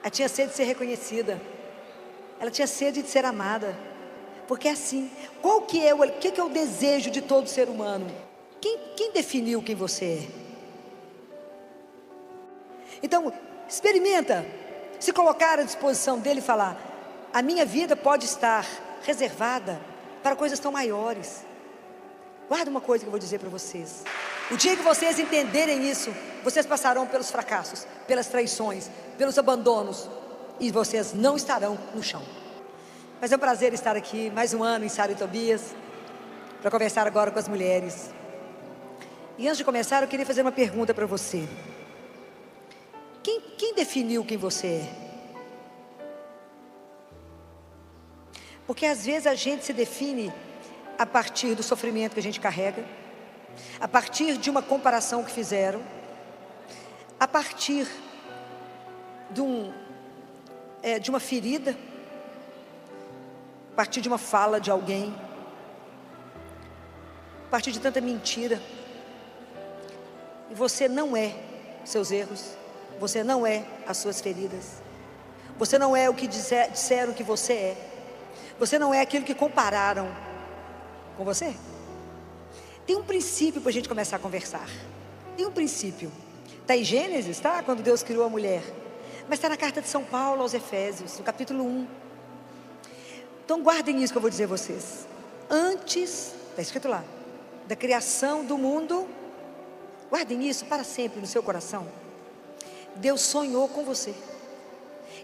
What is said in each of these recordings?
Ela tinha sede de ser reconhecida. Ela tinha sede de ser amada. Porque é assim. O que é o desejo de todo ser humano? Quem definiu quem você é? Então, experimenta se colocar à disposição dele e falar: a minha vida pode estar reservada para coisas tão maiores. Guarda uma coisa que eu vou dizer para vocês: o dia que vocês entenderem isso, vocês passarão pelos fracassos, pelas traições, pelos abandonos, e vocês não estarão no chão. Mas é um prazer estar aqui mais um ano em Sara e Tobias, para conversar agora com as mulheres. E antes de começar, eu queria fazer uma pergunta para você. Quem definiu quem você é? Porque às vezes a gente se define a partir do sofrimento que a gente carrega, a partir de uma comparação que fizeram, a partir de uma ferida, a partir de uma fala de alguém, a partir de tanta mentira. E você não é seus erros, você não é as suas feridas, você não é o que disseram que você é, você não é aquilo que compararam com você. Tem um princípio para a gente começar a conversar. Tem um princípio. Está em Gênesis, tá? Quando Deus criou a mulher. Mas está na carta de São Paulo aos Efésios, no capítulo 1. Então guardem isso que eu vou dizer a vocês. Antes, está escrito lá, da criação do mundo, guardem isso para sempre no seu coração. Deus sonhou com você.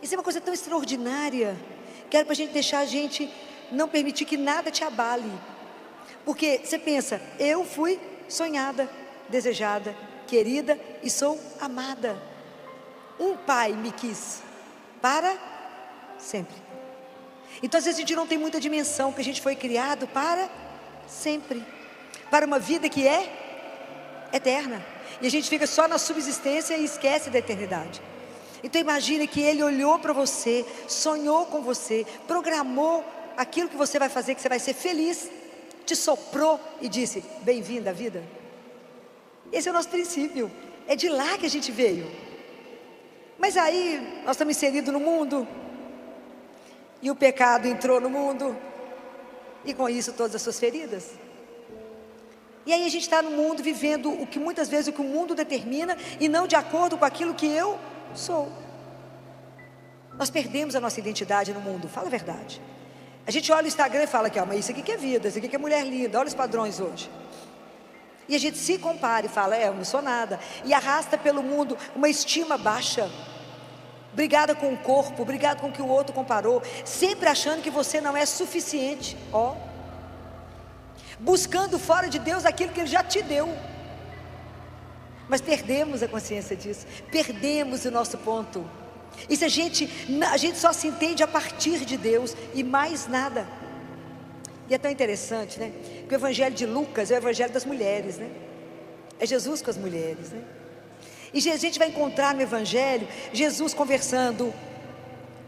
Isso é uma coisa tão extraordinária. Quero para a gente deixar a gente não permitir que nada te abale. Porque você pensa: eu fui sonhada, desejada, querida e sou amada. Um pai me quis para sempre. Então às vezes a gente não tem muita dimensão que a gente foi criado para sempre, para uma vida que é eterna. E a gente fica só na subsistência e esquece da eternidade. Então imagine que Ele olhou para você, sonhou com você, programou aquilo que você vai fazer, que você vai ser feliz, te soprou e disse: bem-vinda à vida. Esse é o nosso princípio, é de lá que a gente veio. Mas aí nós estamos inseridos no mundo, e o pecado entrou no mundo, e com isso todas as suas feridas. E aí a gente está no mundo vivendo o que muitas vezes o que o mundo determina, e não de acordo com aquilo que eu sou. Nós perdemos a nossa identidade no mundo, fala a verdade. A gente olha o Instagram e fala aqui: ó, mas isso aqui que é vida, isso aqui que é mulher linda, olha os padrões hoje. E a gente se compara e fala: eu não sou nada. E arrasta pelo mundo uma estima baixa, brigada com o corpo, brigada com o que o outro comparou, sempre achando que você não é suficiente, buscando fora de Deus aquilo que Ele já te deu. Mas perdemos a consciência disso, perdemos o nosso ponto. E se a gente só se entende a partir de Deus e mais nada. E é tão interessante, né? Que o evangelho de Lucas é o evangelho das mulheres, né? É Jesus com as mulheres, né? E a gente vai encontrar no evangelho Jesus conversando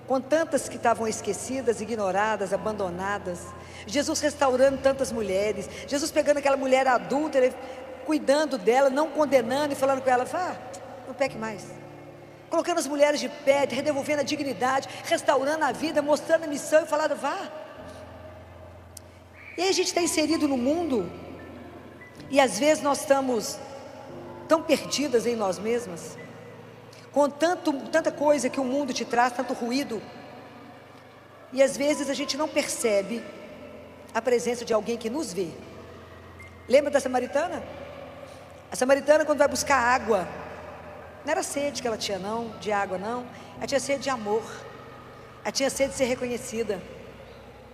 com tantas que estavam esquecidas, ignoradas, abandonadas. Jesus restaurando tantas mulheres. Jesus pegando aquela mulher adúltera, cuidando dela, não condenando e falando com ela: vá, não peque mais. Colocando as mulheres de pé, redevolvendo a dignidade, restaurando a vida, mostrando a missão e falando: vá. E aí a gente está inserido no mundo, e às vezes nós estamos tão perdidas em nós mesmas, com tanta coisa que o mundo te traz, tanto ruído, e às vezes a gente não percebe a presença de alguém que nos vê. Lembra da samaritana? A samaritana, quando vai buscar água, não era sede que ela tinha não, de água não, ela tinha sede de amor, ela tinha sede de ser reconhecida,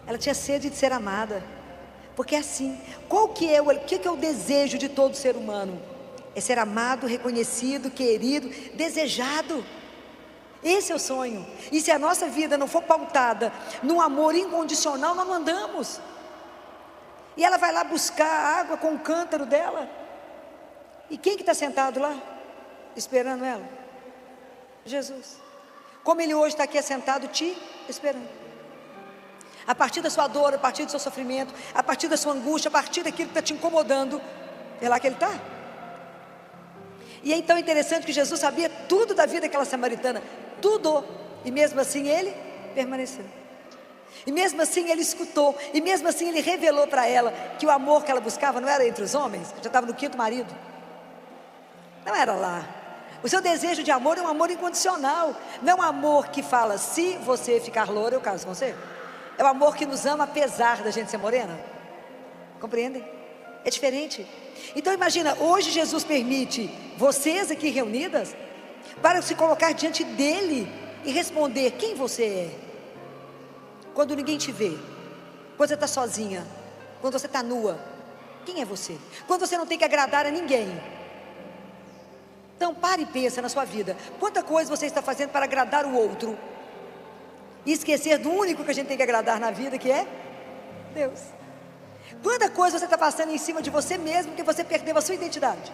ela tinha sede de ser amada. Porque é assim, o que é o desejo de todo ser humano? É ser amado, reconhecido, querido, desejado. Esse é o sonho. E se a nossa vida não for pautada num amor incondicional, nós não andamos. E ela vai lá buscar a água com o cântaro dela. E quem que está sentado lá, esperando ela? Jesus. Como Ele hoje está aqui sentado, te esperando. A partir da sua dor, a partir do seu sofrimento, a partir da sua angústia, a partir daquilo que está te incomodando, é lá que Ele está. E é então interessante que Jesus sabia tudo da vida daquela samaritana, tudo. E mesmo assim ele permaneceu. E mesmo assim ele escutou. E mesmo assim ele revelou para ela que o amor que ela buscava não era entre os homens. Já estava no 5º marido. Não era lá. O seu desejo de amor é um amor incondicional. Não é um amor que fala, se você ficar loura eu caso com você. É um amor que nos ama apesar da gente ser morena. Compreendem? É diferente. Então imagina, hoje Jesus permite vocês aqui reunidas para se colocar diante dele e responder quem você é. Quando ninguém te vê, quando você está sozinha, quando você está nua, quem é você? Quando você não tem que agradar a ninguém. Então pare e pensa na sua vida, quanta coisa você está fazendo para agradar o outro e esquecer do único que a gente tem que agradar na vida, que é Deus. Quanta coisa você está passando em cima de você mesmo, porque você perdeu a sua identidade.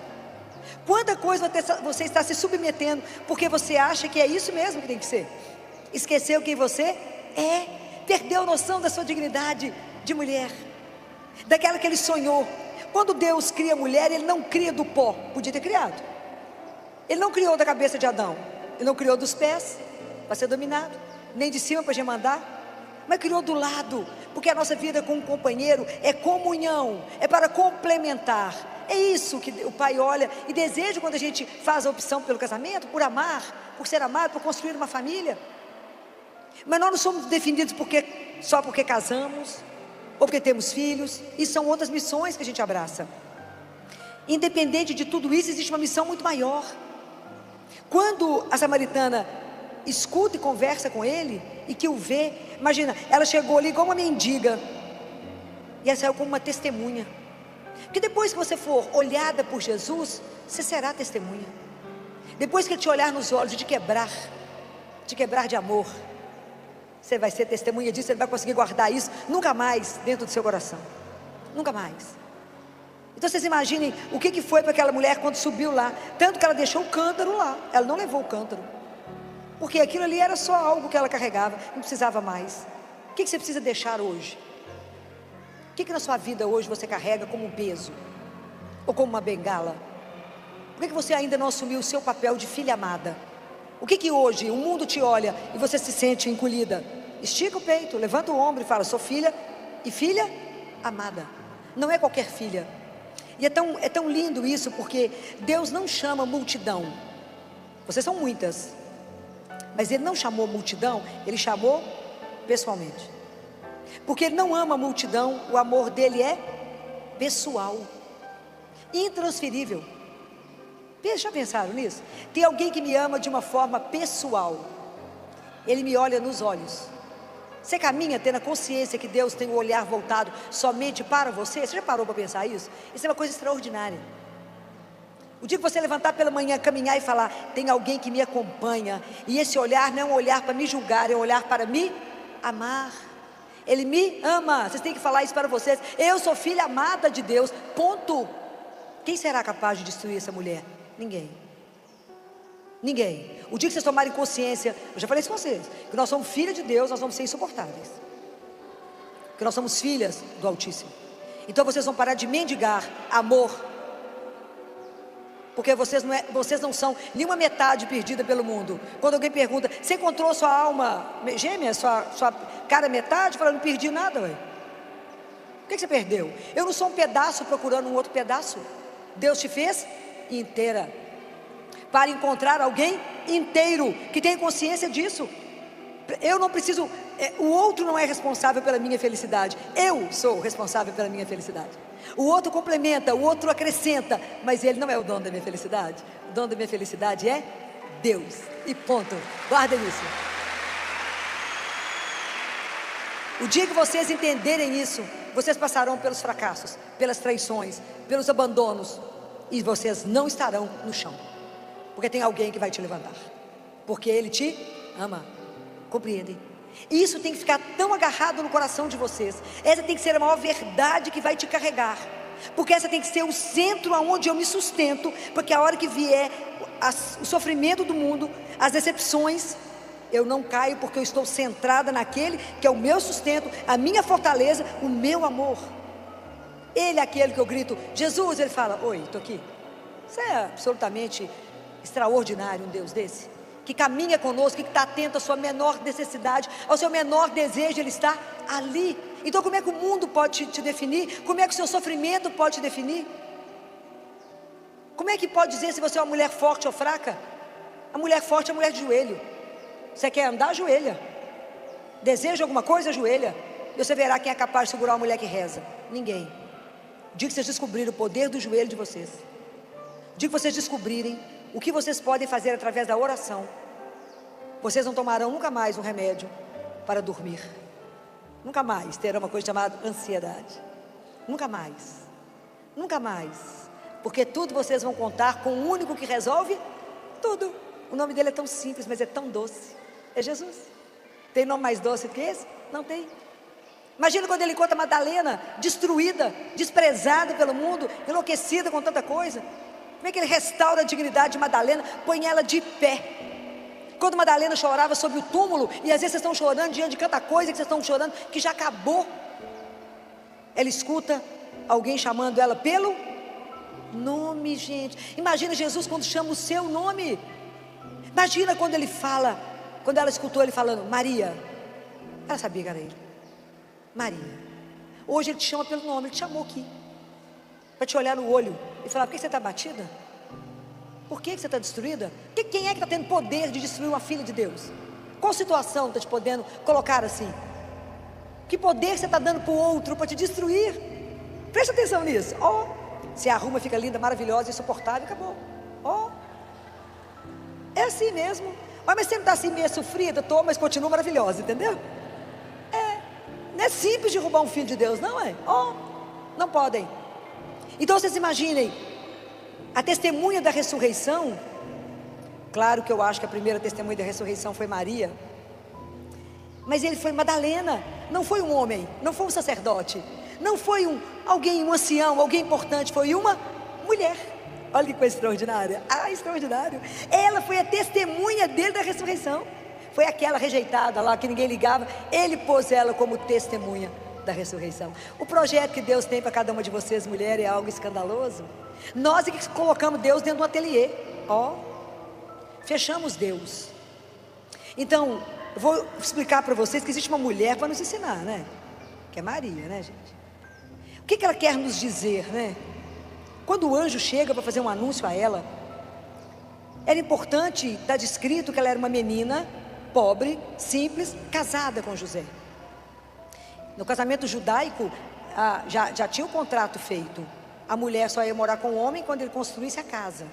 Quanta coisa você está se submetendo, porque você acha que é isso mesmo que tem que ser. Esqueceu quem você é, perdeu a noção da sua dignidade de mulher, daquela que ele sonhou. Quando Deus cria a mulher, Ele não cria do pó, podia ter criado. Ele não criou da cabeça de Adão, Ele não criou dos pés para ser dominado, nem de cima para gemandar, mas criou do lado, porque a nossa vida com um companheiro é comunhão, é para complementar. É isso que o Pai olha e deseja quando a gente faz a opção pelo casamento, por amar, por ser amado, por construir uma família. Mas nós não somos definidos só porque casamos, ou porque temos filhos. E são outras missões que a gente abraça. Independente de tudo isso, existe uma missão muito maior. Quando a samaritana escuta e conversa com ele, e que o vê, imagina, ela chegou ali igual uma mendiga, e ela saiu como uma testemunha. Porque depois que você for olhada por Jesus, você será testemunha. Depois que Ele te olhar nos olhos e te quebrar de amor, você vai ser testemunha disso. Ele vai conseguir guardar isso nunca mais dentro do seu coração, nunca mais. Então vocês imaginem o que foi para aquela mulher quando subiu lá. Tanto que ela deixou o cântaro lá, ela não levou o cântaro, porque aquilo ali era só algo que ela carregava, não precisava mais. O que você precisa deixar hoje? O que na sua vida hoje você carrega como um peso, ou como uma bengala? Por que você ainda não assumiu o seu papel de filha amada? O que hoje o mundo te olha e você se sente encolhida? Estica o peito, levanta o ombro e fala, sou filha, e filha amada. Não é qualquer filha. E é tão lindo isso, porque Deus não chama multidão. Vocês são muitas, mas Ele não chamou multidão, Ele chamou pessoalmente. Porque Ele não ama a multidão, o amor dEle é pessoal, intransferível. Já pensaram nisso? Tem alguém que me ama de uma forma pessoal. Ele me olha nos olhos. Você caminha tendo a consciência que Deus tem o olhar voltado somente para você? Você já parou para pensar isso? Isso é uma coisa extraordinária. O dia que você levantar pela manhã, caminhar e falar, tem alguém que me acompanha, e esse olhar não é um olhar para me julgar, é um olhar para me amar. Ele me ama. Vocês têm que falar isso para vocês. Eu sou filha amada de Deus, ponto. Quem será capaz de destruir essa mulher? Ninguém. Ninguém. O dia que vocês tomarem consciência, eu já falei isso com vocês, que nós somos filhas de Deus, nós vamos ser insuportáveis, que nós somos filhas do Altíssimo. Então vocês vão parar de mendigar amor, porque vocês não são nenhuma metade perdida pelo mundo. Quando alguém pergunta, você encontrou sua alma gêmea, sua cara metade? Fala, não perdi nada, ué. O que você perdeu? Eu não sou um pedaço procurando um outro pedaço. Deus te fez inteira, para encontrar alguém inteiro, que tem consciência disso. Eu não preciso, o outro não é responsável pela minha felicidade, eu sou responsável pela minha felicidade. O outro complementa, o outro acrescenta, mas ele não é o dono da minha felicidade. O dono da minha felicidade é Deus, e ponto. Guardem isso. O dia que vocês entenderem isso, vocês passarão pelos fracassos, pelas traições, pelos abandonos, e vocês não estarão no chão, porque tem alguém que vai te levantar, porque Ele te ama. Compreendem? E isso tem que ficar tão agarrado no coração de vocês. Essa tem que ser a maior verdade que vai te carregar, porque essa tem que ser o centro aonde eu me sustento, porque a hora que vier o sofrimento do mundo, as decepções, eu não caio, porque eu estou centrada naquele que é o meu sustento, a minha fortaleza, o meu amor. Ele é aquele que eu grito, Jesus, Ele fala, oi, estou aqui. Isso é absolutamente extraordinário, um Deus desse. que caminha conosco, que está atento à sua menor necessidade, ao seu menor desejo, Ele está ali. Então como é que o mundo pode te definir? Como é que o seu sofrimento pode te definir? Como é que pode dizer se você é uma mulher forte ou fraca? A mulher forte é a mulher de joelho. Você quer andar, ajoelha. Deseja alguma coisa, ajoelha. E você verá quem é capaz de segurar uma mulher que reza. Ninguém. O dia que vocês descobrirem o poder do joelho de vocês, o dia que vocês descobrirem o que vocês podem fazer através da oração, vocês não tomarão nunca mais um remédio para dormir. Nunca mais terão uma coisa chamada ansiedade. Nunca mais. Nunca mais. Porque tudo vocês vão contar com o único que resolve tudo. O nome dele é tão simples, mas é tão doce. É Jesus. Tem nome mais doce do que esse? Não tem. Imagina quando ele encontra Madalena, destruída, desprezada pelo mundo, enlouquecida com tanta coisa. Como é que ele restaura a dignidade de Madalena, põe ela de pé? Quando Madalena chorava sobre o túmulo, e às vezes vocês estão chorando diante de tanta coisa que vocês estão chorando, que já acabou. Ela escuta alguém chamando ela pelo nome, gente. Imagina Jesus quando chama o seu nome. Imagina quando ele fala, quando ela escutou ele falando, Maria. Ela sabia que era ele. Maria. Hoje ele te chama pelo nome, ele te chamou aqui, para te olhar no olho e falar, por que você está batida? Por que você está destruída? Quem é que está tendo poder de destruir uma filha de Deus? Qual situação está te podendo colocar assim? Que poder você está dando para o outro para te destruir? Presta atenção nisso. Se arruma, fica linda, maravilhosa, insuportável, acabou. É assim mesmo. Mas você não está assim meio sofrida? Estou, mas continua maravilhosa, entendeu? Não é simples derrubar um filho de Deus, não é? Não podem. Então vocês imaginem, a testemunha da ressurreição. Claro que eu acho que a primeira testemunha da ressurreição foi Maria, mas ele foi Madalena. Não foi um homem, não foi um sacerdote, não foi um ancião, alguém importante. Foi uma mulher. Olha que coisa extraordinária. Extraordinário. Ela foi a testemunha dele da ressurreição. Foi aquela rejeitada lá que ninguém ligava. Ele pôs ela como testemunha da ressurreição. O projeto que Deus tem para cada uma de vocês, mulher, é algo escandaloso. Nós é que colocamos Deus dentro do ateliê. Fechamos Deus. Então, eu vou explicar para vocês que existe uma mulher para nos ensinar, né? Que é Maria, né, gente? O que ela quer nos dizer, né? Quando o anjo chega para fazer um anúncio a ela, era importante, está descrito que ela era uma menina pobre, simples, casada com José. No casamento judaico, já tinha o contrato feito. A mulher só ia morar com o homem quando ele construísse a casa.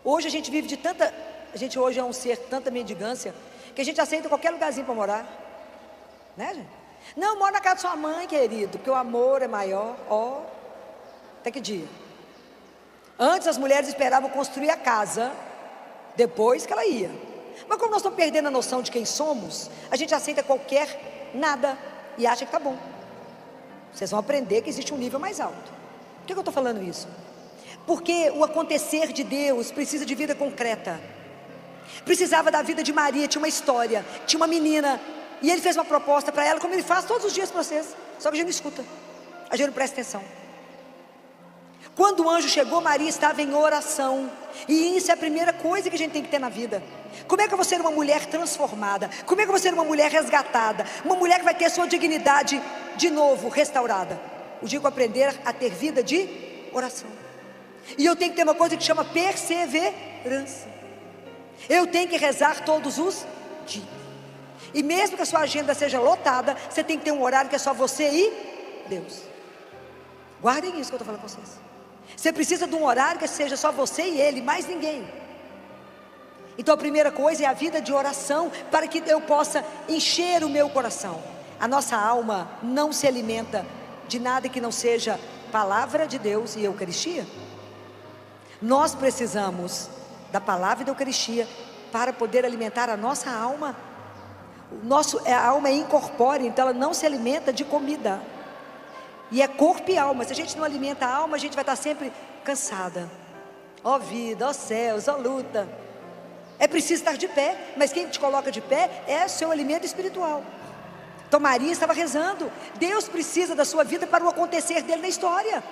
Hoje a gente vive de tanta... A gente hoje é um ser tanta mendigância, que a gente aceita qualquer lugarzinho para morar. Né, gente? Não, mora na casa de sua mãe, querido, porque o amor é maior. Até que dia? Antes as mulheres esperavam construir a casa, depois que ela ia. Mas como nós estamos perdendo a noção de quem somos, a gente aceita qualquer nada e acha que está bom. Vocês vão aprender que existe um nível mais alto. Por que eu estou falando isso? Porque o acontecer de Deus precisa de vida concreta. Precisava da vida de Maria, tinha uma história, tinha uma menina, e ele fez uma proposta para ela, como ele faz todos os dias para vocês. Só que a gente não escuta, a gente não presta atenção. Quando o anjo chegou, Maria estava em oração. E isso é a primeira coisa que a gente tem que ter na vida. Como é que eu vou ser uma mulher transformada? Como é que eu vou ser uma mulher resgatada? Uma mulher que vai ter sua dignidade de novo restaurada? O dia que eu aprender a ter vida de oração. E eu tenho que ter uma coisa que chama perseverança. Eu tenho que rezar todos os dias. E mesmo que a sua agenda seja lotada, você tem que ter um horário que é só você e Deus. Guardem isso que eu estou falando com vocês. Você precisa de um horário que seja só você e Ele, mais ninguém. Então a primeira coisa é a vida de oração, para que eu possa encher o meu coração. A nossa alma não se alimenta de nada que não seja palavra de Deus e Eucaristia. Nós precisamos da palavra e da Eucaristia para poder alimentar a nossa alma. A alma é incorpórea, então ela não se alimenta de comida. E é corpo e alma. Se a gente não alimenta a alma, a gente vai estar sempre cansada. Ó vida, ó céus, ó luta. É preciso estar de pé, mas quem te coloca de pé é o seu alimento espiritual. Então Maria estava rezando. Deus precisa da sua vida para o acontecer dele na história.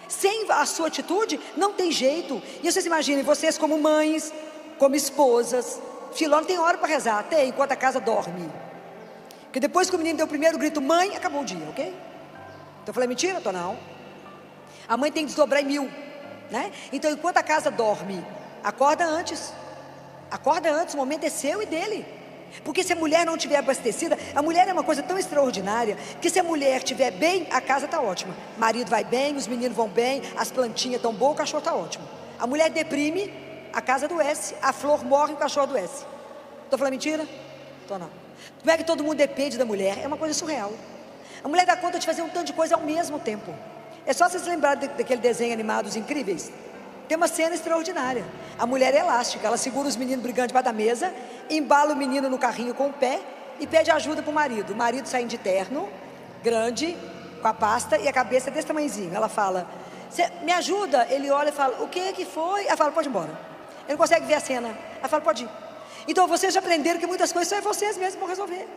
Sem a sua atitude, não tem jeito. E vocês imaginem, vocês como mães, como esposas. Filó não tem hora para rezar, tem, enquanto a casa dorme. Porque depois que o menino deu o primeiro grito, mãe, acabou o dia, ok? Então eu falei, mentira? Tô não. A mãe tem que desdobrar em 1000, né? Então enquanto a casa dorme, acorda antes. Acorda antes, o momento é seu e dele. Porque se a mulher não estiver abastecida, a mulher é uma coisa tão extraordinária, que se a mulher estiver bem, a casa está ótima. O marido vai bem, os meninos vão bem, as plantinhas estão boas, o cachorro está ótimo. A mulher deprime, a casa adoece, a flor morre, o cachorro adoece. Estou falando mentira? Estou não. Como é que todo mundo depende da mulher? É uma coisa surreal. A mulher dá conta de fazer um tanto de coisa ao mesmo tempo. É só vocês lembrarem daquele desenho animado, Os Incríveis. Tem uma cena extraordinária. A mulher é elástica, ela segura os meninos brigando debaixo da mesa, embala o menino no carrinho com o pé e pede ajuda para o marido. O marido saindo de terno, grande, com a pasta e a cabeça desse tamanhozinho. Ela fala, me ajuda? Ele olha e fala, o que foi? Ela fala, pode ir embora. Ele não consegue ver a cena. Ela fala, pode ir. Então vocês já aprenderam que muitas coisas só é vocês mesmos que vão resolver.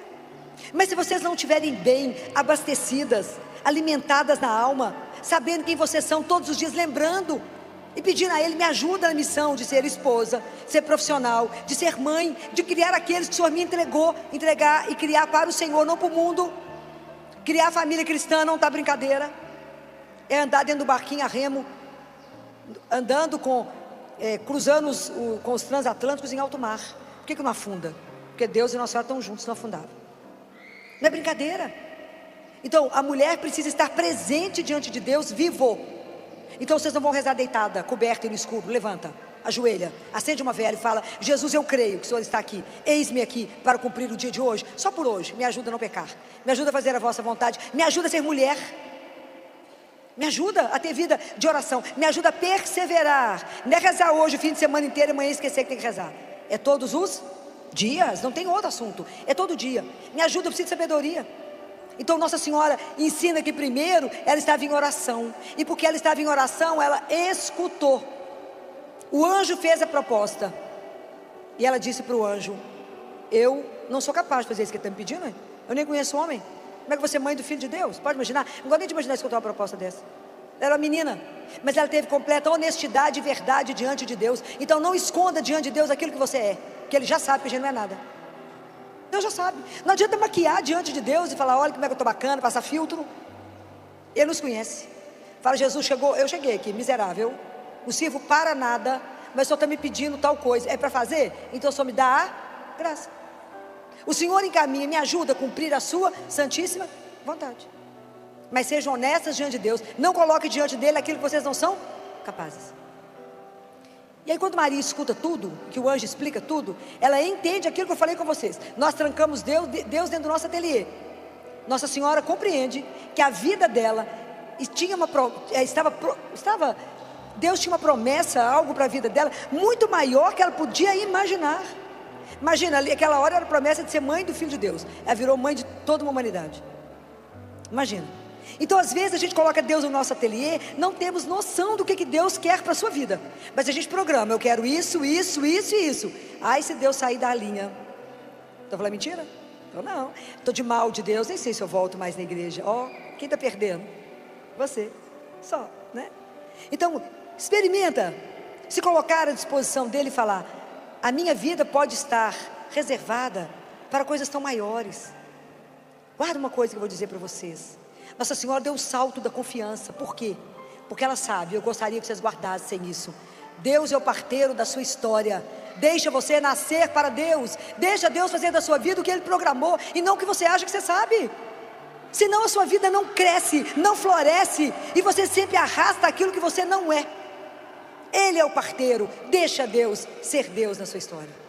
Mas se vocês não estiverem bem, abastecidas, alimentadas na alma, sabendo quem vocês são todos os dias, lembrando e pedindo a Ele, me ajuda na missão de ser esposa, de ser profissional, de ser mãe, de criar aqueles que o Senhor me entregar e criar para o Senhor, não para o mundo. Criar a família cristã não está brincadeira. É andar dentro do barquinho a remo, andando cruzando com os transatlânticos em alto mar. Por que não afunda? Porque Deus e Nossa Senhora estão juntos, não afundavam. Não é brincadeira. Então a mulher precisa estar presente diante de Deus, vivo. Então vocês não vão rezar deitada, coberta e no escuro. Levanta, ajoelha, acende uma vela e fala, Jesus, eu creio que o Senhor está aqui, eis-me aqui para cumprir o dia de hoje, só por hoje, me ajuda a não pecar, me ajuda a fazer a vossa vontade, me ajuda a ser mulher, me ajuda a ter vida de oração, me ajuda a perseverar. Não é rezar hoje o fim de semana inteiro e amanhã esquecer que tem que rezar. É todos os dias, não tem outro assunto, é todo dia. Me ajuda, eu preciso de sabedoria. Então Nossa Senhora ensina que primeiro ela estava em oração, e porque ela estava em oração, ela escutou. O anjo fez a proposta, e ela disse para o anjo, eu não sou capaz de fazer isso que ele está me pedindo, eu nem conheço o homem. Como é que você é mãe do Filho de Deus? Pode imaginar? Não gosto nem de imaginar escutar uma proposta dessa. Ela era uma menina, mas ela teve completa honestidade e verdade diante de Deus. Então não esconda diante de Deus aquilo que você é, que Ele já sabe que a gente não é nada. Deus já sabe. Não adianta maquiar diante de Deus e falar, olha como é que eu estou bacana, passar filtro. Ele nos conhece. Fala, Jesus chegou, eu cheguei aqui, miserável, não sirvo para nada, mas o Senhor está me pedindo tal coisa, é para fazer? Então o Senhor me dá a graça. O Senhor encaminha, me ajuda a cumprir a sua santíssima vontade. Mas sejam honestas diante de Deus, não coloque diante dele aquilo que vocês não são capazes. E aí quando Maria escuta tudo, que o anjo explica tudo, ela entende aquilo que eu falei com vocês. Nós trancamos Deus dentro do nosso ateliê. Nossa Senhora compreende que a vida dela tinha Deus tinha uma promessa, algo para a vida dela, muito maior que ela podia imaginar. Imagina, ali, aquela hora era a promessa de ser mãe do Filho de Deus. Ela virou mãe de toda uma humanidade. Imagina. Então às vezes a gente coloca Deus no nosso ateliê, não temos noção do que Deus quer para a sua vida, mas a gente programa, eu quero isso, isso, isso e isso. Ai, se Deus sair da linha, estou falando mentira? Eu não, estou de mal de Deus, nem sei se eu volto mais na igreja. Quem está perdendo? Você, só, né? Então experimenta se colocar à disposição dele e falar, a minha vida pode estar reservada para coisas tão maiores. Guarda uma coisa que eu vou dizer para vocês. Nossa Senhora deu o salto da confiança. Por quê? Porque ela sabe, eu gostaria que vocês guardassem isso. Deus é o parteiro da sua história. Deixa você nascer para Deus. Deixa Deus fazer da sua vida o que Ele programou, e não o que você acha que você sabe. Senão a sua vida não cresce, não floresce, e você sempre arrasta aquilo que você não é. Ele é o parteiro. Deixa Deus ser Deus na sua história.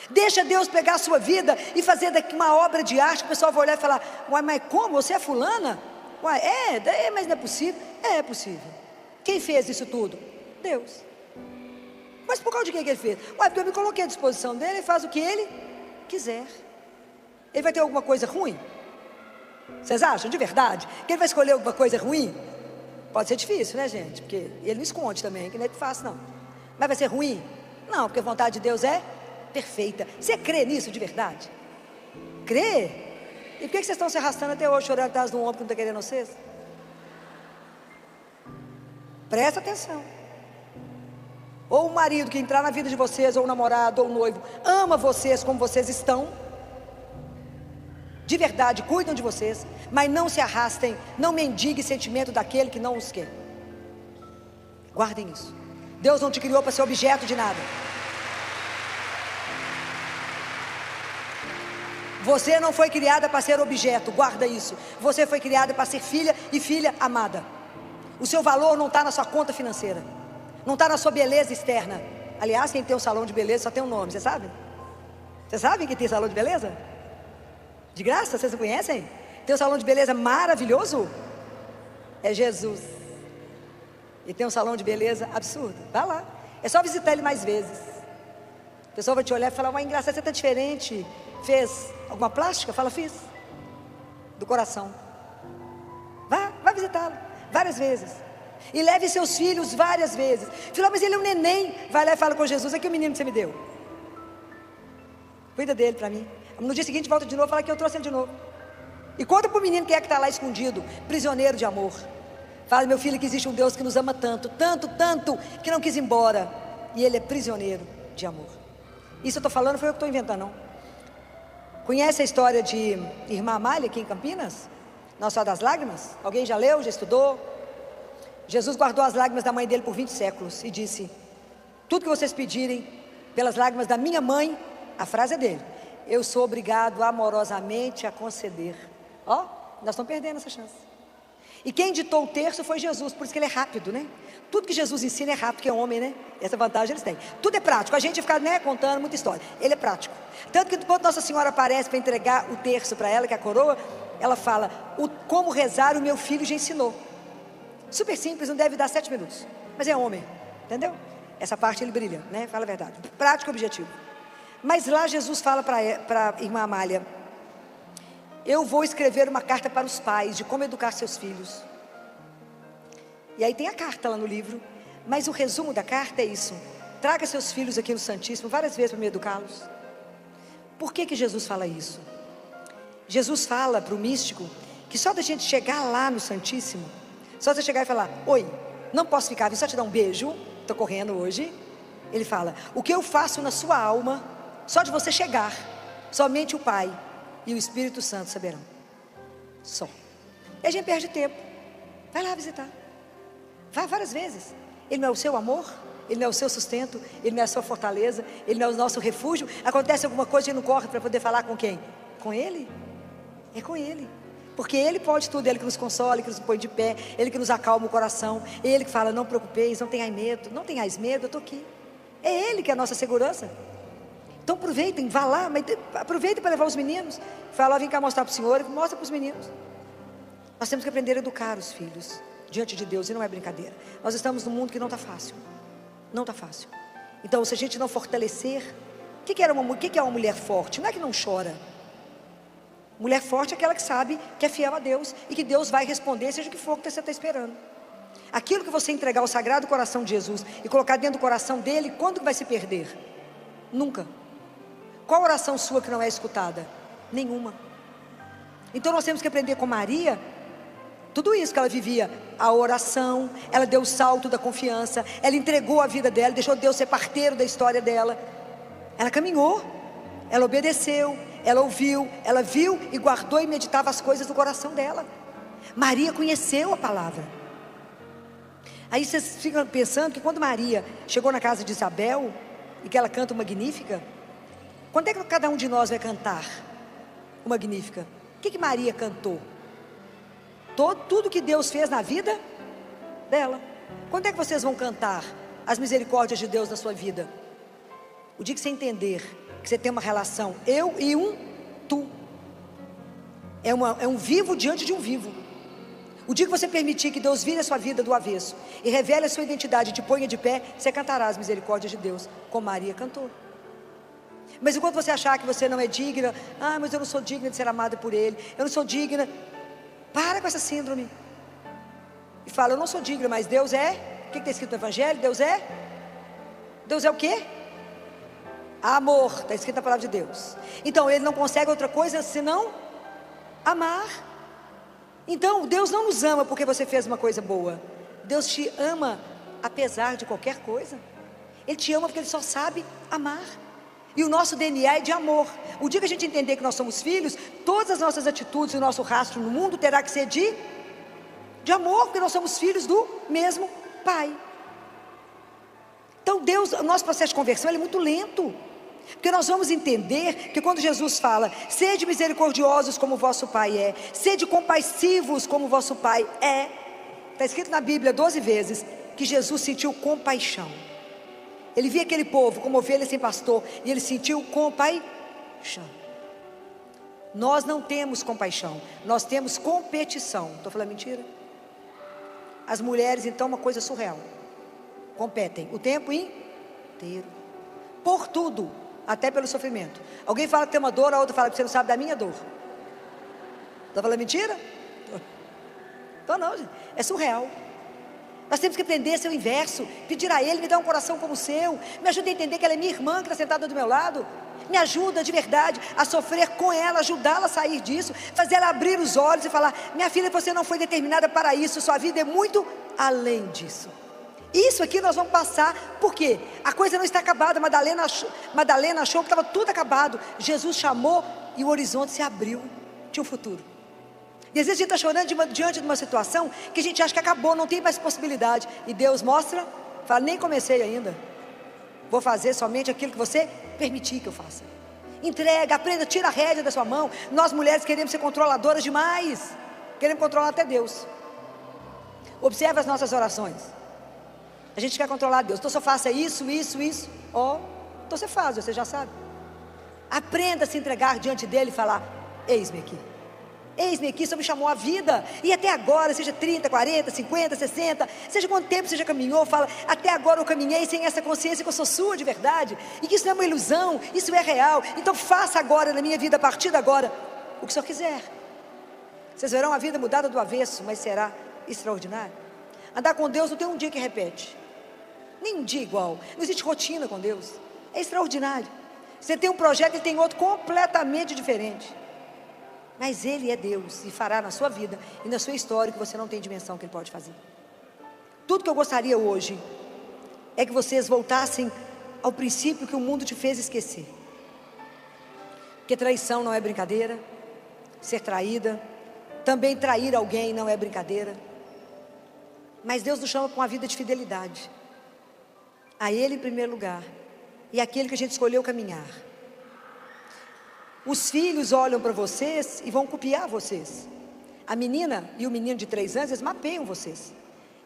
Deixa Deus pegar a sua vida e fazer daqui uma obra de arte, que o pessoal vai olhar e falar, uai, mas como? Você é fulana? Uai, mas não é possível. É possível. Quem fez isso tudo? Deus. Mas por causa de que Ele fez? Uai, porque eu me coloquei à disposição dele, Ele faz o que Ele quiser. Ele vai ter alguma coisa ruim? Vocês acham, de verdade, que Ele vai escolher alguma coisa ruim? Pode ser difícil, né, gente? Porque Ele não esconde também, que não é fácil não. Mas vai ser ruim? Não, porque a vontade de Deus é perfeita. Você crê nisso de verdade? Crê? E por que vocês estão se arrastando até hoje, chorando atrás de um homem que não está querendo vocês? Presta atenção. ou o marido que entrar na vida de vocês, ou o namorado, ou o noivo, ama vocês como vocês estão, de verdade, cuidam de vocês, mas não se arrastem, não mendiguem sentimento daquele que não os quer. Guardem isso. Deus não te criou para ser objeto de nada. Você não foi criada para ser objeto, guarda isso. Você foi criada para ser filha e filha amada. O seu valor não está na sua conta financeira, não está na sua beleza externa. Aliás, quem tem um salão de beleza só tem um nome, você sabe? Vocês sabem que tem salão de beleza? De graça, vocês não conhecem? Tem um salão de beleza maravilhoso? É Jesus. E tem um salão de beleza absurdo. Vai lá, é só visitar ele mais vezes. O pessoal vai te olhar e falar: mas engraçado, você está diferente. Fez alguma plástica? Fala: fiz. Do coração. Vai visitá-lo várias vezes. E leve seus filhos várias vezes. Fala: mas ele é um neném. Vai lá e fala com Jesus: aqui é o menino que você me deu. Cuida dele para mim. No dia seguinte volta de novo, fala que eu trouxe ele de novo. E conta para o menino que está lá escondido, prisioneiro de amor. Fala: meu filho, que existe um Deus que nos ama tanto, tanto, tanto, que não quis ir embora. E ele é prisioneiro de amor. Isso eu estou falando, foi eu que estou inventando, não. Conhece a história de Irmã Amália aqui em Campinas? Nossa Senhora das Lágrimas? Alguém já leu, já estudou? Jesus guardou as lágrimas da mãe dele por 20 séculos e disse: tudo que vocês pedirem pelas lágrimas da minha mãe, a frase é dele, eu sou obrigado amorosamente a conceder. Ó, nós estamos perdendo essa chance. E quem ditou o terço foi Jesus, por isso que ele é rápido, né? Tudo que Jesus ensina é rápido, porque é homem, né? Essa vantagem eles têm. Tudo é prático, a gente fica, né, contando muita história. Ele é prático. Tanto que quando Nossa Senhora aparece para entregar o terço para ela, que é a coroa, ela fala: como rezar o meu filho já ensinou. Super simples, não deve dar 7 minutos. Mas é homem, entendeu? Essa parte ele brilha, né? Fala a verdade. Prático e objetivo. Mas lá Jesus fala para a Irmã Amália: eu vou escrever uma carta para os pais de como educar seus filhos. E aí tem a carta lá no livro, mas o resumo da carta é isso: traga seus filhos aqui no Santíssimo várias vezes para me educá-los. Por que Jesus fala isso? Jesus fala para o místico que só da gente chegar lá no Santíssimo, só você chegar e falar: oi, não posso ficar, vim só te dar um beijo, estou correndo hoje. Ele fala: o que eu faço na sua alma, só de você chegar, somente o Pai e o Espírito Santo saberão. Só. E a gente perde tempo. Vai lá visitar. Vai várias vezes. Ele não é o seu amor, ele não é o seu sustento, ele não é a sua fortaleza, ele não é o nosso refúgio. Acontece alguma coisa e não corre para poder falar com quem? Com ele. É com ele. Porque ele pode tudo, ele que nos consola, ele que nos põe de pé, ele que nos acalma o coração, ele que fala: não preocupeis, não tenhais medo, não tenhais medo, eu estou aqui. É ele que é a nossa segurança. Então aproveitem, vá lá, mas aproveitem para levar os meninos. Fala: vem cá mostrar para o Senhor, mostra para os meninos. Nós temos que aprender a educar os filhos diante de Deus, e não é brincadeira. Nós estamos num mundo que não está fácil. Não está fácil. Então, se a gente não fortalecer, o que é uma mulher forte? Não é que não chora. Mulher forte é aquela que sabe que é fiel a Deus e que Deus vai responder, seja o que for que você está esperando. Aquilo que você entregar ao Sagrado Coração de Jesus e colocar dentro do coração dele, quando vai se perder? Nunca. Qual oração sua que não é escutada? Nenhuma. Então nós temos que aprender com Maria tudo isso que ela vivia: a oração, ela deu o salto da confiança, ela entregou a vida dela, deixou Deus ser parteiro da história dela. Ela caminhou, ela obedeceu, ela ouviu, ela viu e guardou e meditava as coisas do coração dela. Maria conheceu a palavra. Aí vocês ficam pensando que quando Maria chegou na casa de Isabel e que ela canta o Magnífica, quando é que cada um de nós vai cantar o Magnífica? O que Maria cantou? Tudo que Deus fez na vida dela. Quando é que vocês vão cantar as misericórdias de Deus na sua vida? O dia que você entender que você tem uma relação eu e um tu, é um vivo diante de um vivo. O dia que você permitir que Deus vire a sua vida do avesso e revele a sua identidade e te ponha de pé, você cantará as misericórdias de Deus, como Maria cantou. Mas enquanto você achar que você não é digna, mas eu não sou digna de ser amada por Ele, eu não sou digna, para com essa síndrome e fala: eu não sou digna, mas Deus é. O que está escrito no Evangelho? Deus é o quê? Amor, está escrito na palavra de Deus. Então Ele não consegue outra coisa senão amar. Então Deus não nos ama porque você fez uma coisa boa. Deus te ama apesar de qualquer coisa. Ele te ama porque Ele só sabe amar. E o nosso DNA é de amor. O dia que a gente entender que nós somos filhos, todas as nossas atitudes e o nosso rastro no mundo terá que ser de amor, porque nós somos filhos do mesmo Pai. Então Deus, o nosso processo de conversão ele é muito lento, porque nós vamos entender que quando Jesus fala, sede misericordiosos como vosso Pai é, sede compassivos como vosso Pai é, está escrito na Bíblia 12 vezes, que Jesus sentiu compaixão. Ele via aquele povo como ovelhas sem pastor, e Ele sentiu compaixão. Nós não temos compaixão, nós temos competição. Estou falando mentira? As mulheres então uma coisa surreal, competem o tempo inteiro, por tudo, até pelo sofrimento. Alguém fala que tem uma dor, a outra fala que você não sabe da minha dor. Estou falando mentira? Então não, gente, é surreal. Nós temos que aprender a ser o inverso, pedir a Ele, me dá um coração como o seu, me ajuda a entender que ela é minha irmã que está sentada do meu lado, me ajuda de verdade a sofrer com ela, ajudá-la a sair disso, fazer ela abrir os olhos e falar, minha filha, você não foi determinada para isso, sua vida é muito além disso. Isso aqui nós vamos passar, por quê? A coisa não está acabada. Madalena achou que estava tudo acabado, Jesus chamou e o horizonte se abriu, tinha um futuro. E às vezes a gente está chorando diante de uma situação que a gente acha que acabou, não tem mais possibilidade. E Deus mostra, fala, nem comecei ainda. Vou fazer somente aquilo que você permitir que eu faça. Entrega, aprenda, tira a rédea da sua mão. Nós mulheres queremos ser controladoras demais. Queremos controlar até Deus. Observe as nossas orações. A gente quer controlar Deus. Então só faça isso. Então você faz, você já sabe. Aprenda a se entregar diante dele e falar, eis-me aqui. Eis-me aqui, o Senhor me chamou à vida, e até agora, seja 30, 40, 50, 60, seja quanto tempo você já caminhou, fala, até agora eu caminhei sem essa consciência que eu sou sua de verdade, e que isso não é uma ilusão, isso é real, então faça agora na minha vida, a partir de agora, o que o Senhor quiser. Vocês verão a vida mudada do avesso, mas será extraordinário. Andar com Deus não tem um dia que repete, nem um dia igual, não existe rotina com Deus, é extraordinário. Você tem um projeto e tem outro completamente diferente. Mas Ele é Deus e fará na sua vida e na sua história que você não tem dimensão que Ele pode fazer. Tudo que eu gostaria hoje é que vocês voltassem ao princípio que o mundo te fez esquecer. Porque traição não é brincadeira, ser traída, também trair alguém não é brincadeira. Mas Deus nos chama para uma vida de fidelidade a Ele em primeiro lugar e aquele que a gente escolheu caminhar. Os filhos olham para vocês e vão copiar vocês. A menina e o menino de 3 anos, eles mapeiam vocês.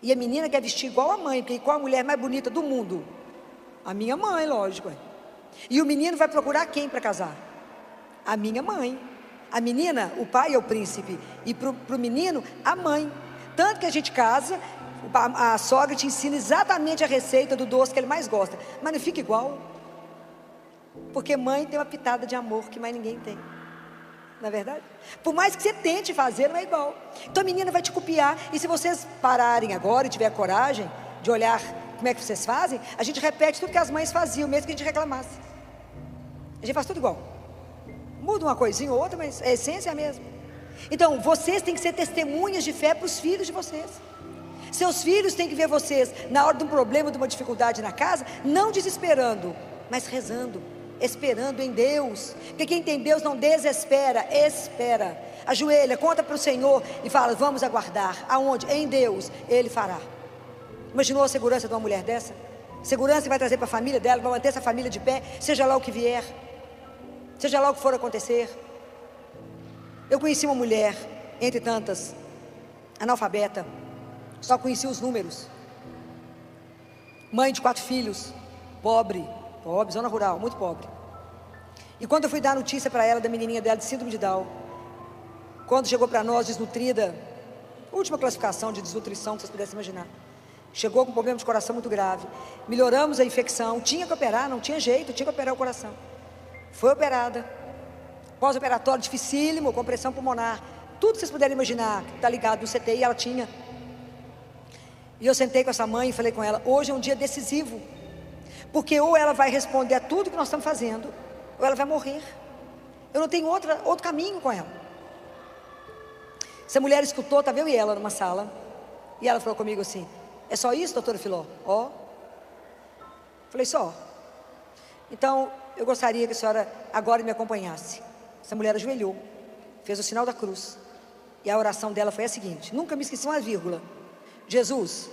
E a menina quer vestir igual a mãe, porque qual a mulher mais bonita do mundo? A minha mãe, lógico. E o menino vai procurar quem para casar? A minha mãe. A menina, o pai é o príncipe, e para o menino, a mãe. Tanto que a gente casa, a sogra te ensina exatamente a receita do doce que ele mais gosta, mas não fica igual. Porque mãe tem uma pitada de amor que mais ninguém tem. Não é verdade? Por mais que você tente fazer, não é igual. Então a menina vai te copiar. E se vocês pararem agora e tiver coragem de olhar como é que vocês fazem, a gente repete tudo que as mães faziam, mesmo que a gente reclamasse. A gente faz tudo igual. Muda uma coisinha ou outra, mas a essência é a mesma. Então vocês têm que ser testemunhas de fé para os filhos de vocês. Seus filhos têm que ver vocês na hora de um problema, de uma dificuldade na casa, não desesperando, mas rezando, esperando em Deus. Porque quem tem Deus não desespera, espera. Ajoelha, conta para o Senhor e fala, vamos aguardar. Aonde? Em Deus, Ele fará. Imaginou a segurança de uma mulher dessa? Segurança que vai trazer para a família dela, vai manter essa família de pé, seja lá o que vier, seja lá o que for acontecer. Eu conheci uma mulher, entre tantas, analfabeta, só conhecia os números, mãe de 4 filhos, pobre, zona rural, muito pobre. E quando eu fui dar notícia para ela da menininha dela de síndrome de Down, quando chegou para nós desnutrida, última classificação de desnutrição que vocês pudessem imaginar, chegou com problema de coração muito grave, melhoramos a infecção, tinha que operar, não tinha jeito, tinha que operar o coração, foi operada, pós-operatório dificílimo, com pressão pulmonar, tudo que vocês puderem imaginar, que está ligado no CTI, ela tinha. E eu sentei com essa mãe e falei com ela, hoje é um dia decisivo, porque ou ela vai responder a tudo que nós estamos fazendo, ou ela vai morrer. Eu não tenho outro caminho com ela. Essa mulher escutou, estava eu e ela numa sala, e ela falou comigo assim, é só isso, doutora Filó? Falei, só. Então, eu gostaria que a senhora agora me acompanhasse. Essa mulher ajoelhou, fez o sinal da cruz. E a oração dela foi a seguinte, nunca me esqueci uma vírgula. Jesus,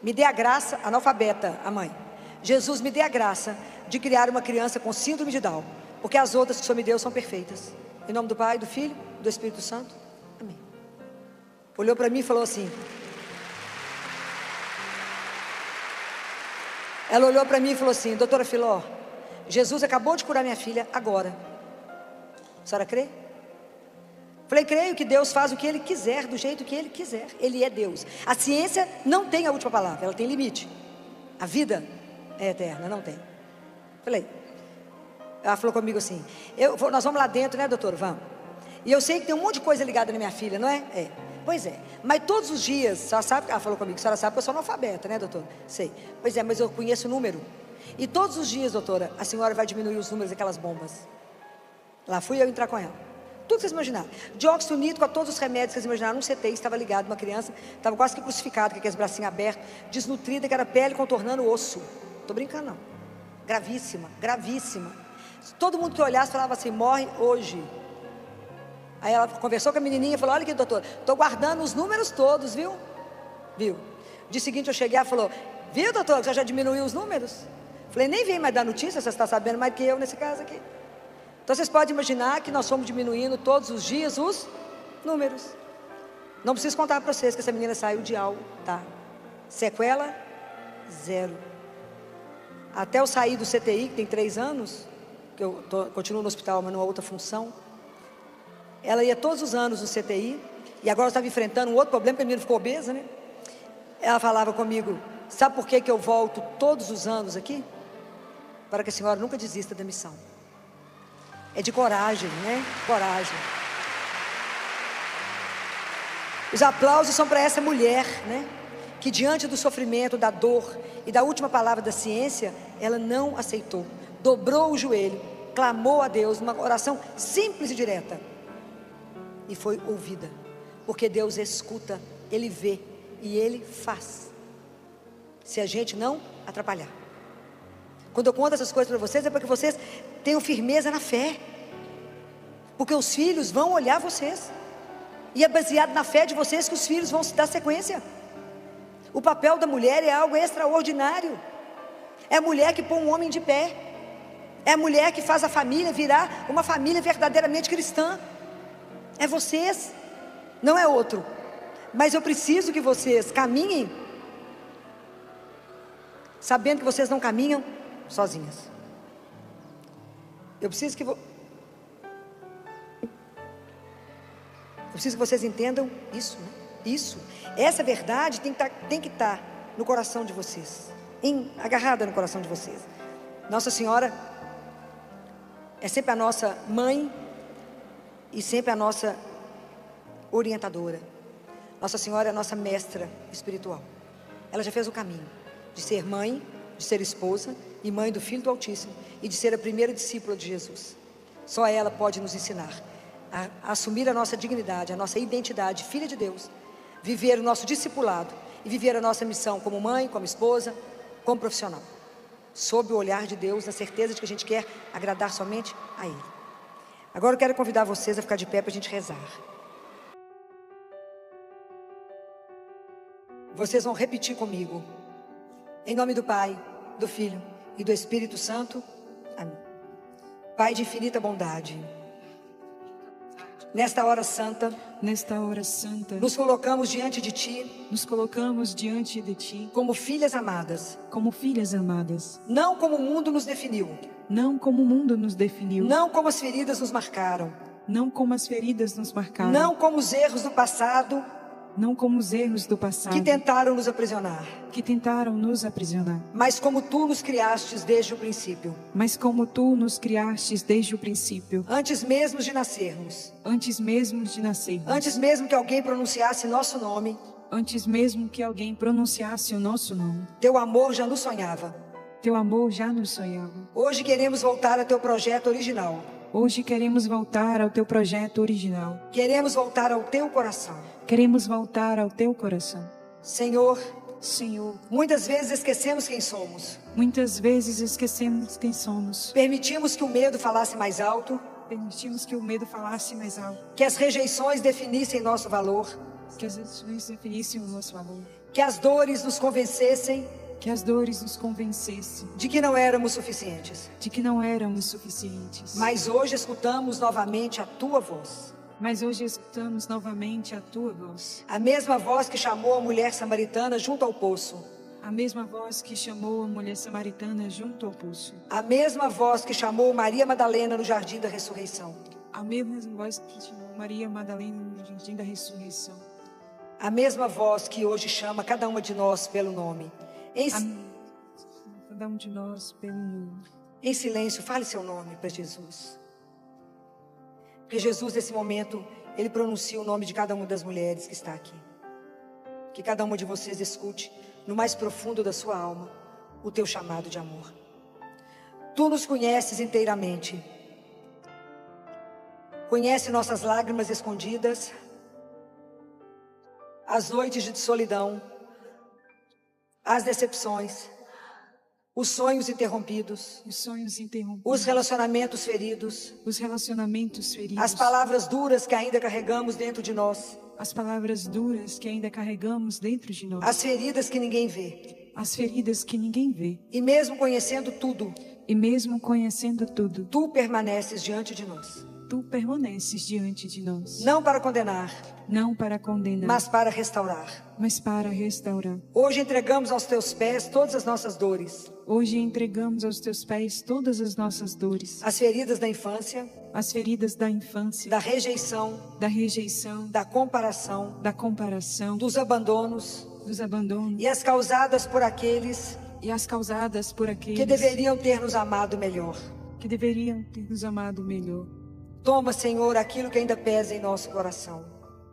me dê a graça, analfabeta, a mãe. Jesus, me dê a graça de criar uma criança com síndrome de Down, porque as outras que o Senhor me deu são perfeitas. Em nome do Pai, do Filho, do Espírito Santo. Amém. Olhou para mim e falou assim. Ela olhou para mim e falou assim, doutora Filó, Jesus acabou de curar minha filha agora. A senhora crê? Falei, creio que Deus faz o que Ele quiser, do jeito que Ele quiser. Ele é Deus. A ciência não tem a última palavra, ela tem limite. A vida é eterna, não tem. Falei, ela falou comigo assim, nós vamos lá dentro, né, doutor? Vamos. E eu sei que tem um monte de coisa ligada na minha filha, não é? É. Pois é. Mas todos os dias, a senhora sabe, ela falou comigo, a senhora sabe que eu sou analfabeta, né, doutor? Sei. Pois é, mas eu conheço o número. E todos os dias, doutora, a senhora vai diminuir os números daquelas bombas. Lá fui eu entrar com ela. Tudo que vocês imaginaram. Dióxido nítrico, a todos os remédios que vocês imaginaram. Um CTI estava ligado, uma criança, estava quase que crucificada, com aqueles bracinhos abertos, desnutrida, que era pele contornando o osso. Estou brincando não. Gravíssima, gravíssima. Todo mundo que olhasse falava assim, morre hoje. Aí ela conversou com a menininha e falou, olha aqui, doutor, estou guardando os números todos, viu? Viu? No dia seguinte eu cheguei, ela falou, viu, doutor, que você já diminuiu os números? Falei, nem vem mais dar notícia, você está sabendo mais do que eu nesse caso aqui. Então vocês podem imaginar que nós fomos diminuindo todos os dias os números. Não preciso contar para vocês que essa menina saiu de alta. Sequela, 0. Até eu sair do CTI, que tem 3 anos, que eu continuo no hospital, mas numa outra função. Ela ia todos os anos no CTI, e agora eu estava enfrentando um outro problema, porque a menina ficou obesa, né? Ela falava comigo, sabe por que eu volto todos os anos aqui? Para que a senhora nunca desista da missão. É de coragem, né? Coragem. Os aplausos são para essa mulher, né? Que diante do sofrimento, da dor e da última palavra da ciência, ela não aceitou. Dobrou o joelho, clamou a Deus, numa oração simples e direta. E foi ouvida. Porque Deus escuta, Ele vê e Ele faz. Se a gente não atrapalhar. Quando eu conto essas coisas para vocês, é para que vocês tenham firmeza na fé. Porque os filhos vão olhar vocês. E é baseado na fé de vocês que os filhos vão se dar sequência. O papel da mulher é algo extraordinário. É a mulher que põe um homem de pé. É a mulher que faz a família virar uma família verdadeiramente cristã. É vocês, não é outro. Mas eu preciso que vocês caminhem sabendo que vocês não caminham sozinhas. Eu preciso que vocês entendam isso, né? Isso, essa verdade tem que estar no coração de vocês, agarrada no coração de vocês. Nossa Senhora é sempre a nossa mãe e sempre a nossa orientadora. Nossa Senhora é a nossa mestra espiritual. Ela já fez o caminho de ser mãe, de ser esposa e mãe do Filho do Altíssimo e de ser a primeira discípula de Jesus. Só ela pode nos ensinar a assumir a nossa dignidade, a nossa identidade, filha de Deus, viver o nosso discipulado e viver a nossa missão como mãe, como esposa, como profissional, sob o olhar de Deus, na certeza de que a gente quer agradar somente a Ele. Agora eu quero convidar vocês a ficar de pé para a gente rezar. Vocês vão repetir comigo, em nome do Pai, do Filho e do Espírito Santo. Amém. Pai de infinita bondade, nesta hora santa, nos colocamos diante de Ti, como filhas amadas, não como o mundo nos definiu, não como o mundo nos definiu, não como as feridas nos marcaram, não como as feridas nos marcaram, não como os erros do passado, que tentaram nos aprisionar, mas como Tu nos criastes desde o princípio, antes mesmo de nascermos, antes mesmo que alguém pronunciasse nosso nome, Teu amor já nos sonhava. Hoje queremos voltar a Teu projeto original. Queremos voltar ao Teu coração. Senhor, Senhor, muitas vezes esquecemos quem somos. muitas vezes esquecemos quem somos. Permitimos que o medo falasse mais alto, Permitimos que o medo falasse mais alto, que as rejeições definissem nosso valor, que as ações definissem o nosso valor, que as dores nos convencessem que as dores nos convencessem de que não éramos suficientes. de que não éramos suficientes. Mas hoje escutamos novamente a tua voz. Mas hoje escutamos novamente a tua voz, A mesma voz que chamou a mulher samaritana junto ao poço. a mesma voz que chamou a mulher samaritana junto ao poço, A mesma voz que chamou Maria Madalena no jardim da ressurreição. a mesma voz que chamou Maria Madalena no jardim da ressurreição, A mesma voz que hoje chama cada uma de nós pelo nome. cada um de nós pelo nome. Em silêncio, fale seu nome para Jesus. Porque Jesus, nesse momento, Ele pronuncia o nome de cada uma das mulheres que está aqui. Que cada uma de vocês escute, no mais profundo da sua alma, o teu chamado de amor. Tu nos conheces inteiramente. Conhece nossas lágrimas escondidas, as noites de solidão, as decepções, os sonhos interrompidos, Os sonhos interrompidos, os relacionamentos feridos, os relacionamentos feridos, as palavras duras que ainda carregamos dentro de nós, as palavras duras que ainda carregamos dentro de nós, as feridas que ninguém vê. as feridas que ninguém vê. E mesmo conhecendo tudo, E mesmo conhecendo tudo, tu permaneces diante de nós. tu permaneces diante de nós, Não para condenar, não para condenar, mas para restaurar. mas para restaurar. Hoje entregamos aos teus pés todas as nossas dores, Hoje entregamos aos teus pés todas as nossas dores, as feridas da infância, as feridas da infância, da rejeição, da rejeição, da comparação, da comparação, dos abandonos dos abandonos e as causadas por aqueles e as causadas por aqueles que deveriam ter nos amado melhor. que deveriam ter nos amado melhor. Toma, Senhor, aquilo que ainda pesa em nosso coração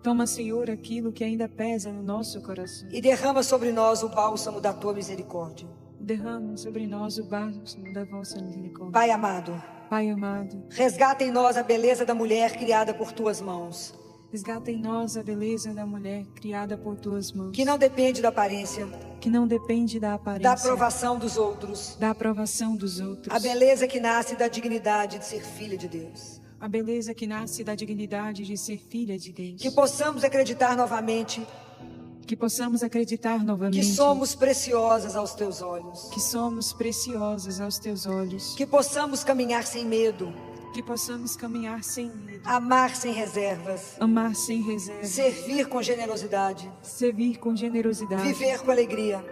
Toma, Senhor, aquilo que ainda pesa no nosso coração. e derrama sobre nós o bálsamo da tua misericórdia. Derrama sobre nós o bálsamo da vossa misericórdia. Pai amado, Pai amado, resgata em nós a beleza da mulher criada por tuas mãos, resgata em nós a beleza da mulher criada por tuas mãos, que não depende da aparência, que não depende da da aparência, aprovação dos outros, da aprovação dos outros, a beleza que nasce da dignidade de ser filha de Deus. a beleza que nasce da dignidade de ser filha de Deus. Que possamos acreditar novamente Que possamos acreditar novamente que somos preciosas aos teus olhos, que somos preciosas aos teus olhos, que possamos caminhar sem medo, que possamos caminhar sem medo, amar sem reservas, amar sem reserva, servir com generosidade, servir com generosidade, viver com alegria.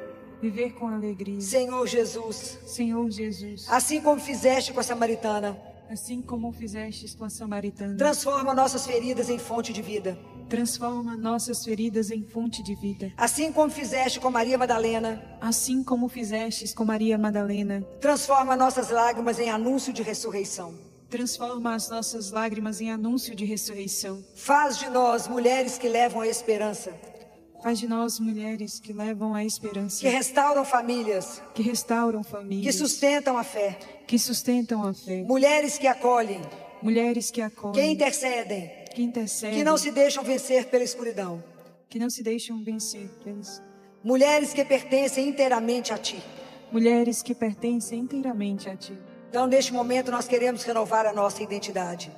viver com alegria. Senhor Jesus, Senhor Jesus, assim como fizeste com a samaritana, assim como fizestes com a samaritana, transforma nossas feridas em fonte de vida. transforma nossas feridas em fonte de vida. Assim como fizeste com Maria Madalena, Assim como fizestes com Maria Madalena, transforma nossas lágrimas em anúncio de ressurreição. transforma as nossas lágrimas em anúncio de ressurreição. Faz de nós mulheres que levam a esperança, Faz de nós mulheres que levam a esperança, que restauram famílias, que restauram que famílias, sustentam a fé, que sustentam a fé, mulheres que acolhem, mulheres que que acolhem, intercedem, que intercedem, que não se deixam vencer pela escuridão, que não se deixam vencer pelas mulheres que pertencem inteiramente a Ti. mulheres que pertencem inteiramente a Ti. Então, neste momento, nós queremos renovar a nossa identidade.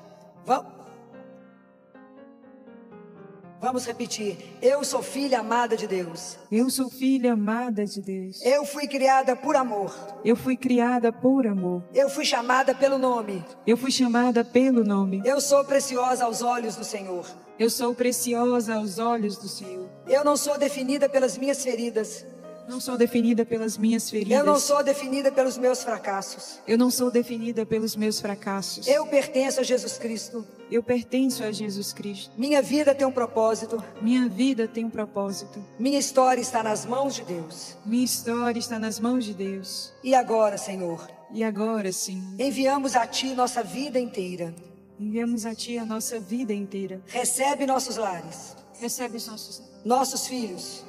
Vamos repetir. Eu sou filha amada de Deus. Eu sou filha amada de Deus. Eu fui criada por amor. Eu fui criada por amor. Eu fui chamada pelo nome. Eu fui chamada pelo nome. Eu sou preciosa aos olhos do Senhor. Eu sou preciosa aos olhos do Senhor. Eu não sou definida pelas minhas feridas. Não sou definida pelas minhas feridas. Eu não sou definida pelos meus fracassos. Eu não sou definida pelos meus fracassos. Eu pertenço a Jesus Cristo. Eu pertenço a Jesus Cristo. Minha vida tem um propósito. Minha vida tem um propósito. Minha história está nas mãos de Deus. Minha história está nas mãos de Deus. E agora, Senhor, E agora, Senhor, enviamos a Ti nossa vida inteira. enviamos a Ti a nossa vida inteira. Recebe nossos lares, Recebe os nossos filhos,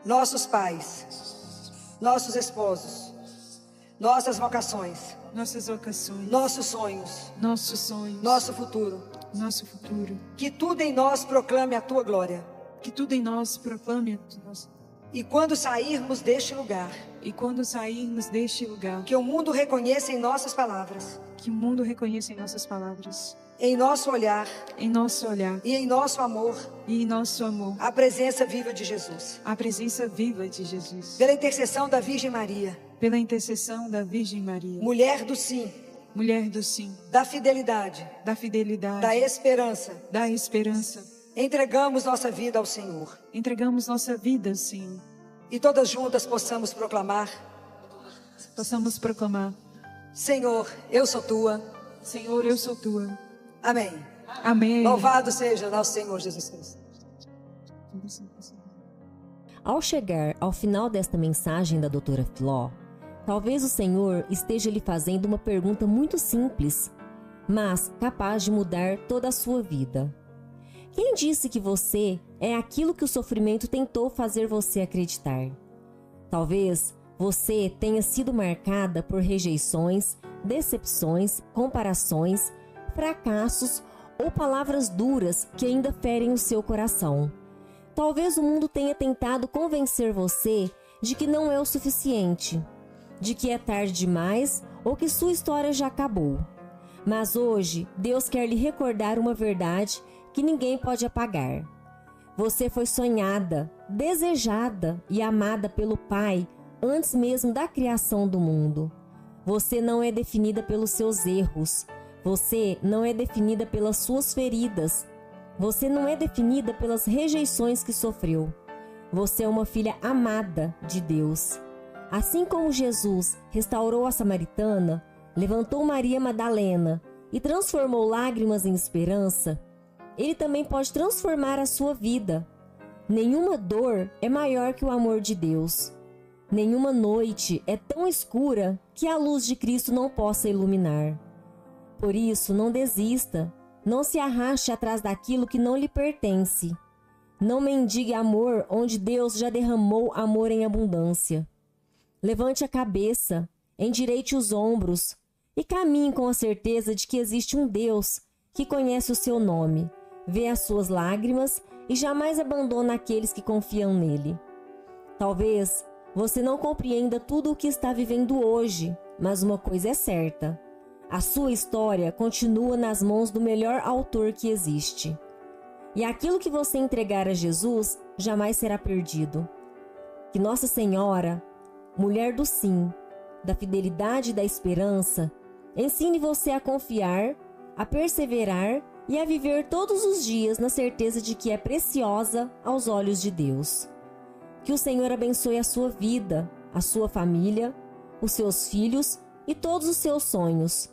nossos pais, nossos esposos, nossas vocações, nossas vocações, nossos sonhos, nossos sonhos, nosso futuro. nosso futuro. Que tudo em nós proclame a Tua glória. Que tudo em nós proclame a Tua. E quando sairmos deste lugar, E quando sairmos deste lugar, que o mundo reconheça em nossas palavras, que o mundo reconheça em nossas palavras, em nosso olhar em nosso olhar e em nosso amor, e em nosso amor, a presença viva de Jesus. a presença viva de Jesus. Pela intercessão da Virgem Maria, Pela intercessão da Virgem Maria, mulher do sim, mulher do sim, da fidelidade, da fidelidade, da esperança, da esperança, entregamos nossa vida ao Senhor. entregamos nossa vida, Senhor. E todas juntas possamos proclamar: Possamos proclamar: Senhor, eu sou tua. Senhor, eu sou tua. Amém. Amém. Louvado seja nosso Senhor Jesus Cristo. Ao chegar ao final desta mensagem da doutora Filó, talvez o Senhor esteja lhe fazendo uma pergunta muito simples, mas capaz de mudar toda a sua vida. Quem disse que você é aquilo que o sofrimento tentou fazer você acreditar? Talvez você tenha sido marcada por rejeições, decepções, comparações, fracassos ou palavras duras que ainda ferem o seu coração. Talvez o mundo tenha tentado convencer você de que não é o suficiente, de que é tarde demais ou que sua história já acabou. Mas hoje, Deus quer lhe recordar uma verdade que ninguém pode apagar. Você foi sonhada, desejada e amada pelo Pai antes mesmo da criação do mundo. Você não é definida pelos seus erros. Você não é definida pelas suas feridas. Você não é definida pelas rejeições que sofreu. Você é uma filha amada de Deus. Assim como Jesus restaurou a samaritana, levantou Maria Madalena e transformou lágrimas em esperança, Ele também pode transformar a sua vida. Nenhuma dor é maior que o amor de Deus. Nenhuma noite é tão escura que a luz de Cristo não possa iluminar. Por isso, não desista. Não se arraste atrás daquilo que não lhe pertence. Não mendigue amor onde Deus já derramou amor em abundância. Levante a cabeça, endireite os ombros e caminhe com a certeza de que existe um Deus que conhece o seu nome, vê as suas lágrimas e jamais abandona aqueles que confiam nele. Talvez você não compreenda tudo o que está vivendo hoje, mas uma coisa é certa: a sua história continua nas mãos do melhor autor que existe. E aquilo que você entregar a Jesus jamais será perdido. Que Nossa Senhora, mulher do sim, da fidelidade e da esperança, ensine você a confiar, a perseverar e a viver todos os dias na certeza de que é preciosa aos olhos de Deus. Que o Senhor abençoe a sua vida, a sua família, os seus filhos e todos os seus sonhos.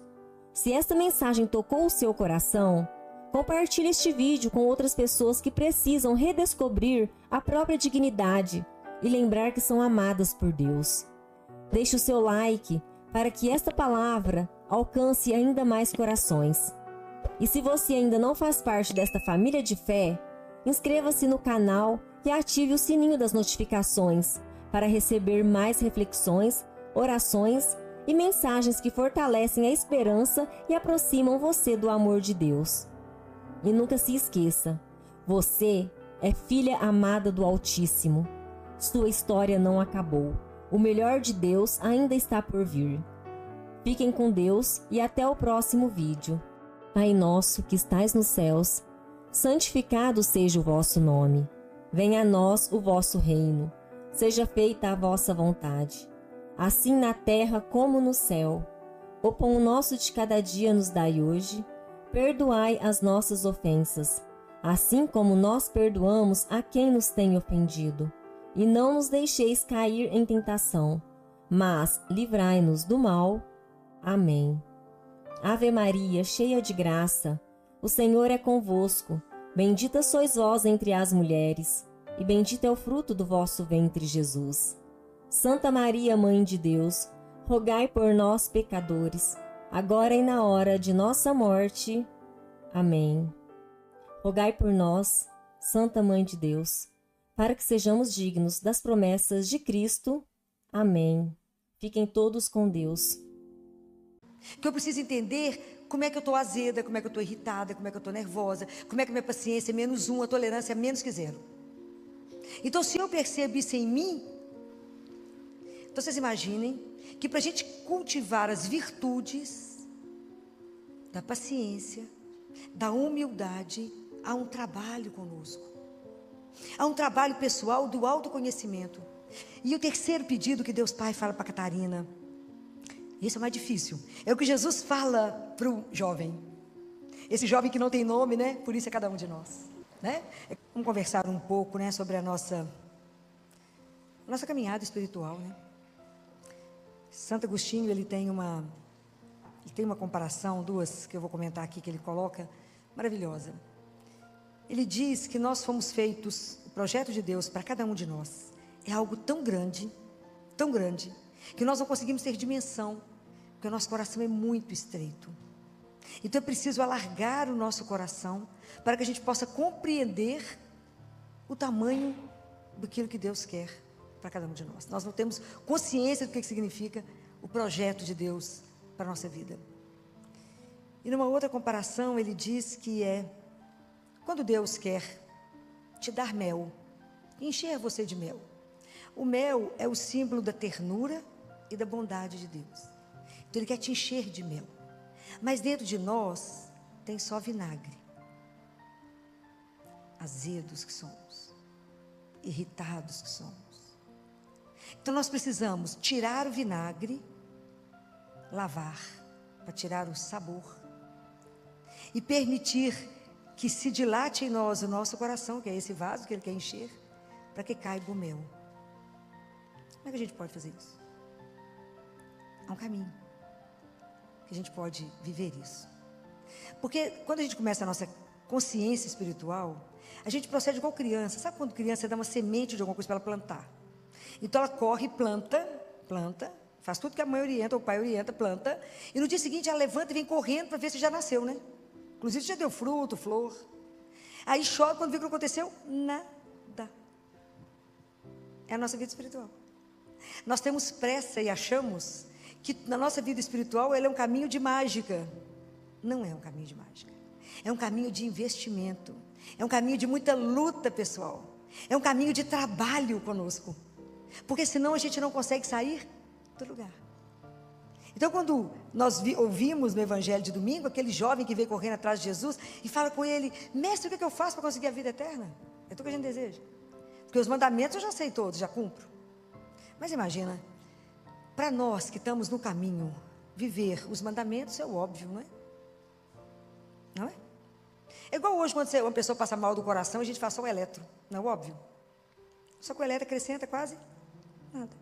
Se esta mensagem tocou o seu coração, compartilhe este vídeo com outras pessoas que precisam redescobrir a própria dignidade e lembrar que são amadas por Deus. Deixe o seu like para que esta palavra alcance ainda mais corações. E se você ainda não faz parte desta família de fé, inscreva-se no canal e ative o sininho das notificações para receber mais reflexões, orações e mensagens que fortalecem a esperança e aproximam você do amor de Deus. E nunca se esqueça, você é filha amada do Altíssimo. Sua história não acabou. O melhor de Deus ainda está por vir. Fiquem com Deus e até o próximo vídeo. Pai nosso que estais nos céus, santificado seja o vosso nome. Venha a nós o vosso reino. Seja feita a vossa vontade, assim na terra como no céu. O pão nosso de cada dia nos dai hoje. Perdoai as nossas ofensas, assim como nós perdoamos a quem nos tem ofendido. E não nos deixeis cair em tentação, mas livrai-nos do mal. Amém. Ave Maria, cheia de graça, o Senhor é convosco. Bendita sois vós entre as mulheres, e bendito é o fruto do vosso ventre, Jesus. Santa Maria, Mãe de Deus, rogai por nós, pecadores, agora e na hora de nossa morte. Amém. Rogai por nós, Santa Mãe de Deus, para que sejamos dignos das promessas de Cristo. Amém. Fiquem todos com Deus. Que eu preciso entender como é que eu estou azeda, como é que eu estou irritada, como é que eu estou nervosa, como é que minha paciência é -1, a tolerância é menos que 0. Então, se eu percebo isso em mim, então vocês imaginem que para a gente cultivar as virtudes da paciência, da humildade, há um trabalho conosco. Há um trabalho pessoal do autoconhecimento. E o terceiro pedido que Deus Pai fala para Catarina, esse é o mais difícil, é o que Jesus fala para o jovem. Esse jovem que não tem nome, né? Por isso é cada um de nós, né? Vamos conversar um pouco, né, sobre a nossa caminhada espiritual, né? Santo Agostinho, ele tem uma comparação, duas que eu vou comentar aqui, que ele coloca, maravilhosa. Ele diz que nós fomos feitos, o projeto de Deus para cada um de nós é algo tão grande, que nós não conseguimos ter dimensão, porque o nosso coração é muito estreito. Então é preciso alargar o nosso coração, para que a gente possa compreender o tamanho daquilo que Deus quer para cada um de nós. Nós não temos consciência do que significa o projeto de Deus para a nossa vida. E numa outra comparação, ele diz que quando Deus quer te dar mel, encher você de mel. O mel é o símbolo da ternura e da bondade de Deus. Então Ele quer te encher de mel. Mas dentro de nós tem só vinagre. Azedos que somos, irritados que somos. Então nós precisamos tirar o vinagre, lavar, para tirar o sabor, e permitir que se dilate em nós o nosso coração, que é esse vaso que Ele quer encher, para que caiba o mel. Como é que a gente pode fazer isso? Há um caminho que a gente pode viver isso. Porque quando a gente começa a nossa consciência espiritual, a gente procede igual criança. Sabe quando criança dá uma semente de alguma coisa para ela plantar? Então ela corre, planta, faz tudo que a mãe orienta, ou o pai orienta, planta, e no dia seguinte ela levanta e vem correndo para ver se já nasceu, né? Inclusive já deu fruto, flor. Aí chora quando vê o que aconteceu, nada. É a nossa vida espiritual. Nós temos pressa e achamos que na nossa vida espiritual ela é um caminho de mágica. Não é um caminho de mágica. É um caminho de investimento. É um caminho de muita luta pessoal. É um caminho de trabalho conosco. Porque senão a gente não consegue sair do lugar. Então quando nós ouvimos no Evangelho de domingo, aquele jovem que veio correndo atrás de Jesus e fala com ele, mestre, o que eu faço para conseguir a vida eterna? É tudo que a gente deseja. Porque os mandamentos eu já sei todos, já cumpro. Mas imagina, para nós que estamos no caminho, viver os mandamentos é o óbvio, não é? Não é? É igual hoje quando uma pessoa passa mal do coração, a gente faz só o eletro, não é óbvio? Só que o eletro acrescenta quase nada.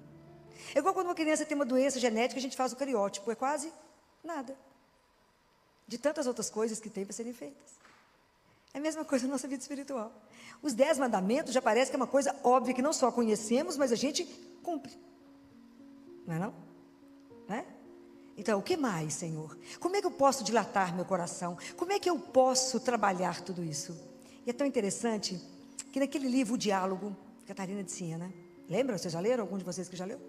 É igual quando uma criança tem uma doença genética, a gente faz o cariótipo, é quase nada. De tantas outras coisas que tem para serem feitas. É a mesma coisa na nossa vida espiritual. Os 10 mandamentos já parece que é uma coisa óbvia, que não só conhecemos, mas a gente cumpre. Não é não? Não é? Então, o que mais, Senhor? Como é que eu posso dilatar meu coração? Como é que eu posso trabalhar tudo isso? E é tão interessante que naquele livro, O Diálogo, Catarina de Siena, lembra? Vocês já leram? Algum de vocês que já leu?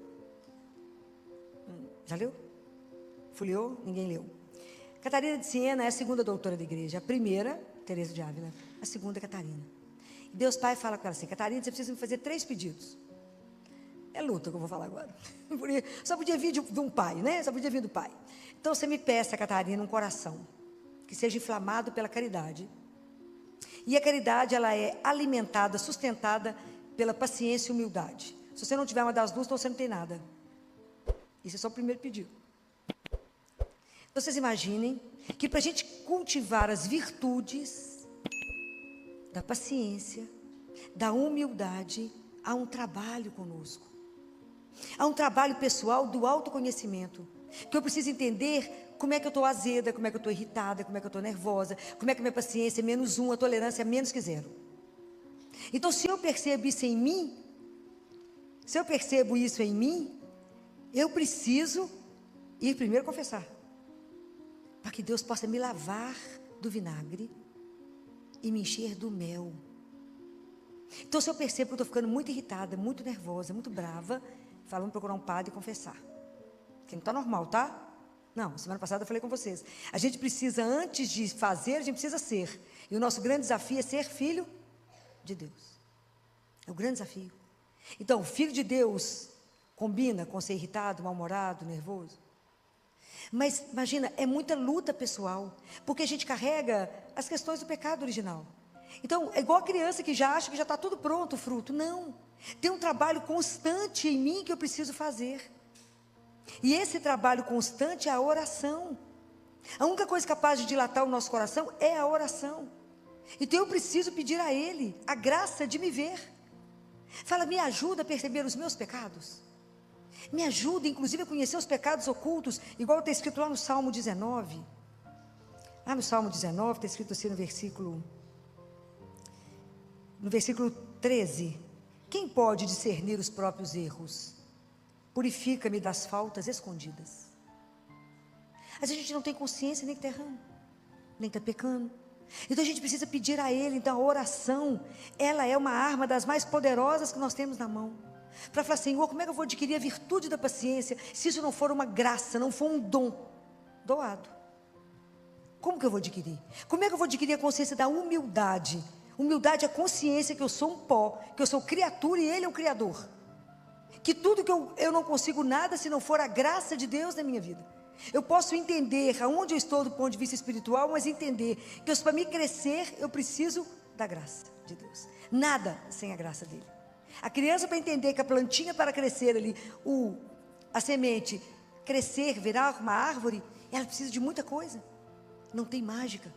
Já leu? Folheou? Ninguém leu. Catarina de Siena é a segunda doutora da igreja. A primeira, Teresa de Ávila. A segunda, Catarina. E Deus Pai fala com ela assim, Catarina, você precisa me fazer 3 pedidos. É luta que eu vou falar agora. Só podia vir de um pai, né? Só podia vir do pai. Então você me peça, Catarina, um coração que seja inflamado pela caridade. E a caridade, ela é alimentada, sustentada pela paciência e humildade. Se você não tiver uma das duas, então você não tem nada. Esse é só o primeiro pedido. Então vocês imaginem que para a gente cultivar as virtudes da paciência, da humildade, há um trabalho conosco. Há um trabalho pessoal do autoconhecimento. Que eu preciso entender como é que eu estou azeda, como é que eu estou irritada, como é que eu estou nervosa, como é que a minha paciência é -1, a tolerância é menos que 0. Então se eu percebo isso em mim, eu preciso ir primeiro confessar. Para que Deus possa me lavar do vinagre e me encher do mel. Então se eu percebo que eu estou ficando muito irritada, muito nervosa, muito brava, vamos procurar um padre e confessar. Que não está normal, tá? Não, semana passada eu falei com vocês. A gente precisa, antes de fazer, a gente precisa ser. E o nosso grande desafio é ser filho de Deus. É o grande desafio. Então, o filho de Deus combina com ser irritado, mal-humorado, nervoso. Mas, imagina, é muita luta pessoal, porque a gente carrega as questões do pecado original. Então, é igual a criança que já acha que já está tudo pronto o fruto. Não, tem um trabalho constante em mim que eu preciso fazer. E esse trabalho constante é a oração. A única coisa capaz de dilatar o nosso coração é a oração. Então eu preciso pedir a Ele a graça de me ver. Fala, me ajuda a perceber os meus pecados. Me ajuda, inclusive, a conhecer os pecados ocultos, igual está escrito lá no Salmo 19. Lá no Salmo 19, está escrito assim no versículo 13. Quem pode discernir os próprios erros? Purifica-me das faltas escondidas. Às vezes a gente não tem consciência nem que está errando, nem que está pecando. Então a gente precisa pedir a Ele. Então a oração, ela é uma arma das mais poderosas que nós temos na mão. Para falar, Senhor, como é que eu vou adquirir a virtude da paciência, se isso não for uma graça, não for um dom doado? Como que eu vou adquirir? Como é que eu vou adquirir a consciência da humildade? Humildade é a consciência que eu sou um pó, que eu sou criatura e Ele é o Criador. Que tudo que eu não consigo nada se não for a graça de Deus na minha vida. Eu posso entender aonde eu estou do ponto de vista espiritual, mas entender que para me crescer, eu preciso da graça de Deus. Nada sem a graça dEle. A criança, para entender que a plantinha para crescer ali, a semente crescer, virar uma árvore, ela precisa de muita coisa. Não tem mágica.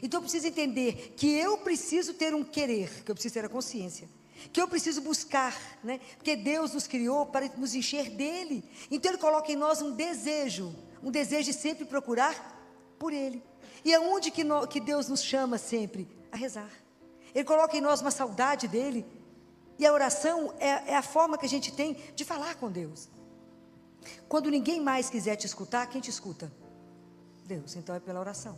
Então eu preciso entender que eu preciso ter um querer, que eu preciso ter a consciência, que eu preciso buscar, né? Porque Deus nos criou para nos encher dEle. Então Ele coloca em nós um desejo de sempre procurar por Ele. E aonde que Deus nos chama sempre? A rezar. Ele coloca em nós uma saudade dEle. E a oração é a forma que a gente tem de falar com Deus. Quando ninguém mais quiser te escutar, quem te escuta? Deus. Então é pela oração.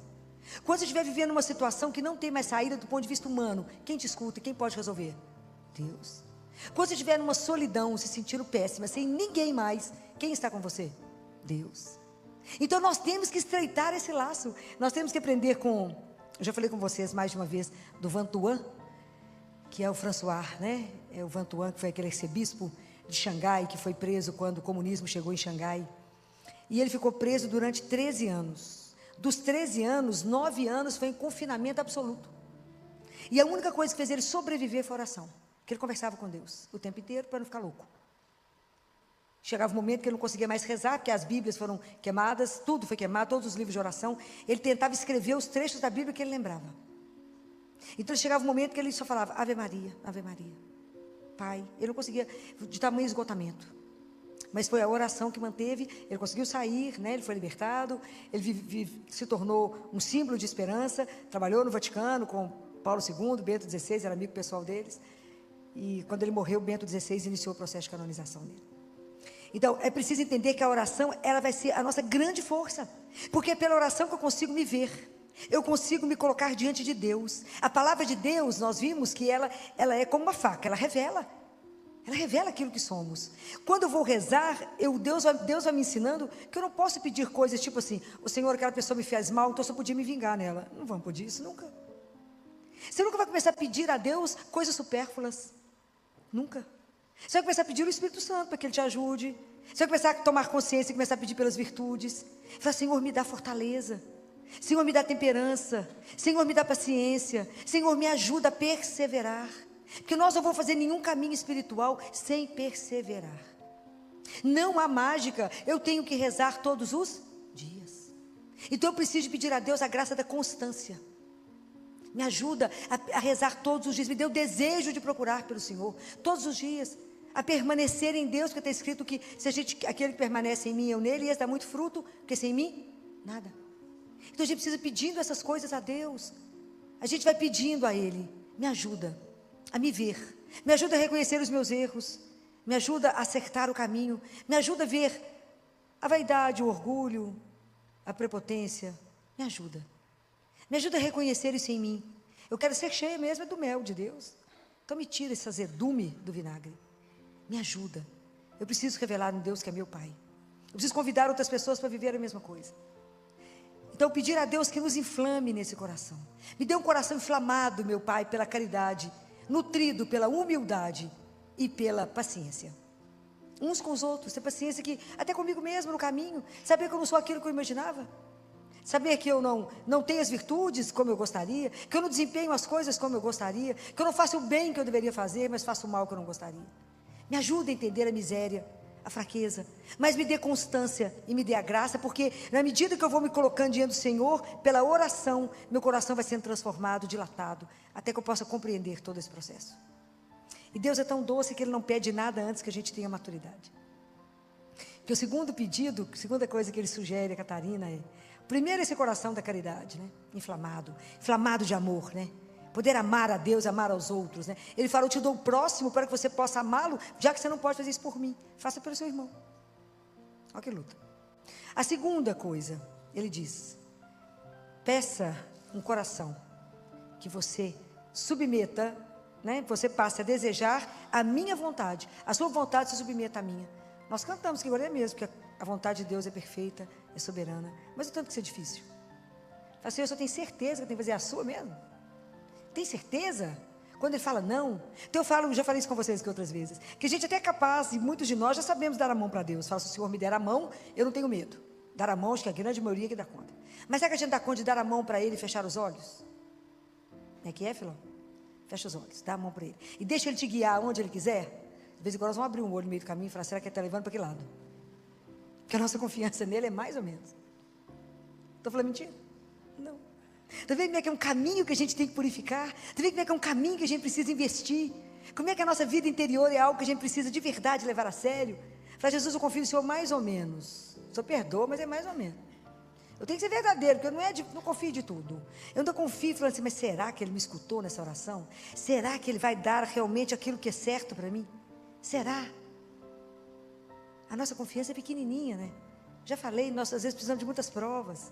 Quando você estiver vivendo uma situação que não tem mais saída do ponto de vista humano, quem te escuta e quem pode resolver? Deus. Quando você estiver numa solidão, se sentindo péssima, sem ninguém mais, quem está com você? Deus. Então nós temos que estreitar esse laço. Nós temos que aprender eu já falei com vocês mais de uma vez do Van Thuan, que é o François, né? É o Van Thuan, que foi aquele arcebispo de Xangai, que foi preso quando o comunismo chegou em Xangai. E ele ficou preso durante 13 anos. Dos 13 anos, 9 anos foi em confinamento absoluto. E a única coisa que fez ele sobreviver foi a oração. Porque ele conversava com Deus o tempo inteiro para não ficar louco. Chegava um momento que ele não conseguia mais rezar, porque as Bíblias foram queimadas, tudo foi queimado, todos os livros de oração. Ele tentava escrever os trechos da Bíblia que ele lembrava. Então chegava um momento que ele só falava Ave Maria, Ave Maria. Pai, ele não conseguia, de tamanho esgotamento. Mas foi a oração que manteve, ele conseguiu sair, né? Ele foi libertado, ele se tornou um símbolo de esperança, trabalhou no Vaticano com Paulo II, Bento XVI, era amigo pessoal deles. E quando ele morreu, Bento XVI iniciou o processo de canonização dele. Então, é preciso entender que a oração, ela vai ser a nossa grande força. Porque é pela oração que eu consigo me ver. Eu consigo me colocar diante de Deus. A palavra de Deus, nós vimos que ela é como uma faca, ela revela. Ela revela aquilo que somos. Quando eu vou rezar, Deus vai me ensinando que eu não posso pedir coisas tipo assim, o Senhor, aquela pessoa me fez mal, então eu só podia me vingar nela. Não vamos pedir isso nunca. Você nunca vai começar a pedir a Deus coisas supérfluas. Nunca. Você vai começar a pedir o Espírito Santo para que Ele te ajude. Você vai começar a tomar consciência e começar a pedir pelas virtudes. Falar, Senhor, me dá fortaleza. Senhor, me dá temperança. Senhor, me dá paciência. Senhor, me ajuda a perseverar. Porque nós não vamos fazer nenhum caminho espiritual sem perseverar. Não há mágica. Eu tenho que rezar todos os dias. Então eu preciso pedir a Deus a graça da constância. Me ajuda a rezar todos os dias. Me dê o desejo de procurar pelo Senhor todos os dias. A permanecer em Deus, porque está escrito que aquele que permanece em mim, eu nele, esse dá muito fruto, porque sem mim, nada. Então a gente precisa pedindo essas coisas a Deus. A gente vai pedindo a Ele, me ajuda a me ver, me ajuda a reconhecer os meus erros, me ajuda a acertar o caminho, me ajuda a ver a vaidade, o orgulho, a prepotência, me ajuda a reconhecer isso em mim. Eu quero ser cheia mesmo do mel de Deus, então me tira esse azedume do vinagre, me ajuda. Eu preciso revelar no Deus que é meu Pai, eu preciso convidar outras pessoas para viver a mesma coisa. Então pedir a Deus que nos inflame nesse coração, me dê um coração inflamado, meu Pai, pela caridade, nutrido pela humildade e pela paciência. Uns com os outros, ter paciência que, até comigo mesmo no caminho, saber que eu não sou aquilo que eu imaginava, saber que eu não tenho as virtudes como eu gostaria, que eu não desempenho as coisas como eu gostaria, que eu não faço o bem que eu deveria fazer, mas faço o mal que eu não gostaria. Me ajuda a entender a miséria, a fraqueza, mas me dê constância e me dê a graça, porque na medida que eu vou me colocando diante do Senhor, pela oração, meu coração vai sendo transformado, dilatado, até que eu possa compreender todo esse processo. E Deus é tão doce que Ele não pede nada antes que a gente tenha maturidade. Porque o segundo pedido, a segunda coisa que Ele sugere a Catarina é, primeiro esse coração da caridade, né? Inflamado de amor, né? Poder amar a Deus, amar aos outros, né? Ele fala, eu te dou o próximo para que você possa amá-lo, já que você não pode fazer isso por mim, faça pelo seu irmão. Olha que luta. A segunda coisa, ele diz, peça um coração que você submeta, né? Você passe a desejar a minha vontade, a sua vontade se submeta à minha. Nós cantamos que agora é mesmo, que a vontade de Deus é perfeita, é soberana, mas o tanto que isso é difícil. Fala assim, eu só tenho certeza que eu tenho que fazer a sua mesmo? Tem certeza? Quando ele fala não, então eu falo, já falei isso com vocês aqui outras vezes, que a gente até é capaz, e muitos de nós já sabemos dar a mão para Deus. Fala, se o Senhor me der a mão, eu não tenho medo. Dar a mão, acho que a grande maioria que dá conta. Mas será que a gente dá conta de dar a mão para Ele e fechar os olhos? Não é que é, Filó? Fecha os olhos, dá a mão para Ele. E deixa Ele te guiar onde Ele quiser. De vez em quando nós vamos abrir um olho no meio do caminho e falar, será que Ele está levando para que lado? Porque a nossa confiança nele é mais ou menos. Estou falando mentira? Não. Está vendo como é que é um caminho que a gente tem que purificar? Está vendo como é que é um caminho que a gente precisa investir? Como é que a nossa vida interior é algo que a gente precisa de verdade levar a sério? Fala, Jesus, eu confio no Senhor mais ou menos. O Senhor perdoa, mas é mais ou menos. Eu tenho que ser verdadeiro, porque eu não confio de tudo. Eu não confio falando assim, mas será que Ele me escutou nessa oração? Será que Ele vai dar realmente aquilo que é certo para mim? Será? A nossa confiança é pequenininha, né? Já falei, nós às vezes precisamos de muitas provas.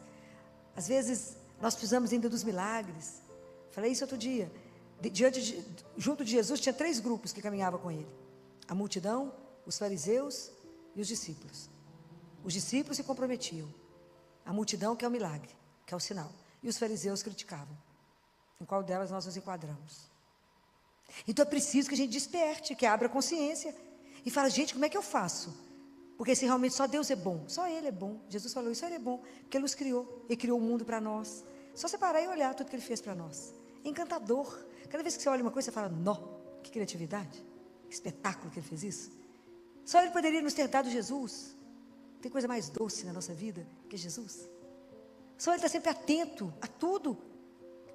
Às vezes nós precisamos ainda dos milagres. Falei isso outro dia. Junto de Jesus tinha 3 grupos que caminhavam com Ele. A multidão, os fariseus e os discípulos. Os discípulos se comprometiam. A multidão quer o milagre, quer o sinal. E os fariseus criticavam. Em qual delas nós nos enquadramos? Então é preciso que a gente desperte, que abra a consciência. E fala, gente, como é que eu faço? Porque se realmente só Deus é bom, só Ele é bom. Jesus falou isso, Ele é bom, porque Ele nos criou. Ele criou o mundo para nós. Só separar e olhar tudo que Ele fez para nós. É encantador. Cada vez que você olha uma coisa, você fala, nó, que criatividade. Que espetáculo que Ele fez isso. Só Ele poderia nos ter dado Jesus. Tem coisa mais doce na nossa vida que Jesus. Só Ele está sempre atento a tudo.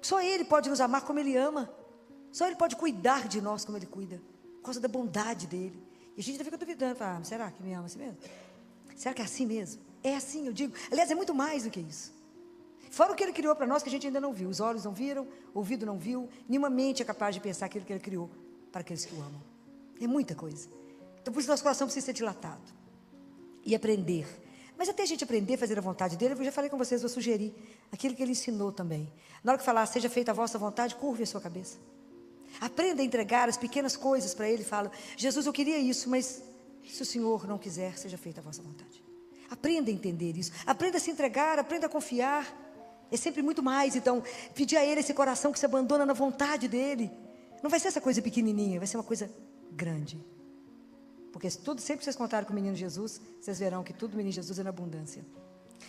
Só Ele pode nos amar como Ele ama. Só Ele pode cuidar de nós como Ele cuida. Por causa da bondade dEle. E a gente ainda fica duvidando. Fala, será que me ama assim mesmo? Será que é assim mesmo? É assim, eu digo. Aliás, é muito mais do que isso. Fora o que Ele criou para nós que a gente ainda não viu. Os olhos não viram, o ouvido não viu. Nenhuma mente é capaz de pensar aquilo que Ele criou para aqueles que o amam. É muita coisa. Então por isso nosso coração precisa ser dilatado. E aprender. Mas até a gente aprender a fazer a vontade dEle, eu já falei com vocês, vou sugerir aquilo que Ele ensinou também. Na hora que falar, seja feita a vossa vontade, curve a sua cabeça. Aprenda a entregar as pequenas coisas para Ele. Fala, Jesus, eu queria isso, mas se o Senhor não quiser, seja feita a vossa vontade. Aprenda a entender isso. Aprenda a se entregar, aprenda a confiar. É sempre muito mais. Então, pedir a Ele esse coração que se abandona na vontade dEle. Não vai ser essa coisa pequenininha, vai ser uma coisa grande. Porque tudo, sempre que vocês contaram com o menino Jesus, vocês verão que tudo do menino Jesus é na abundância.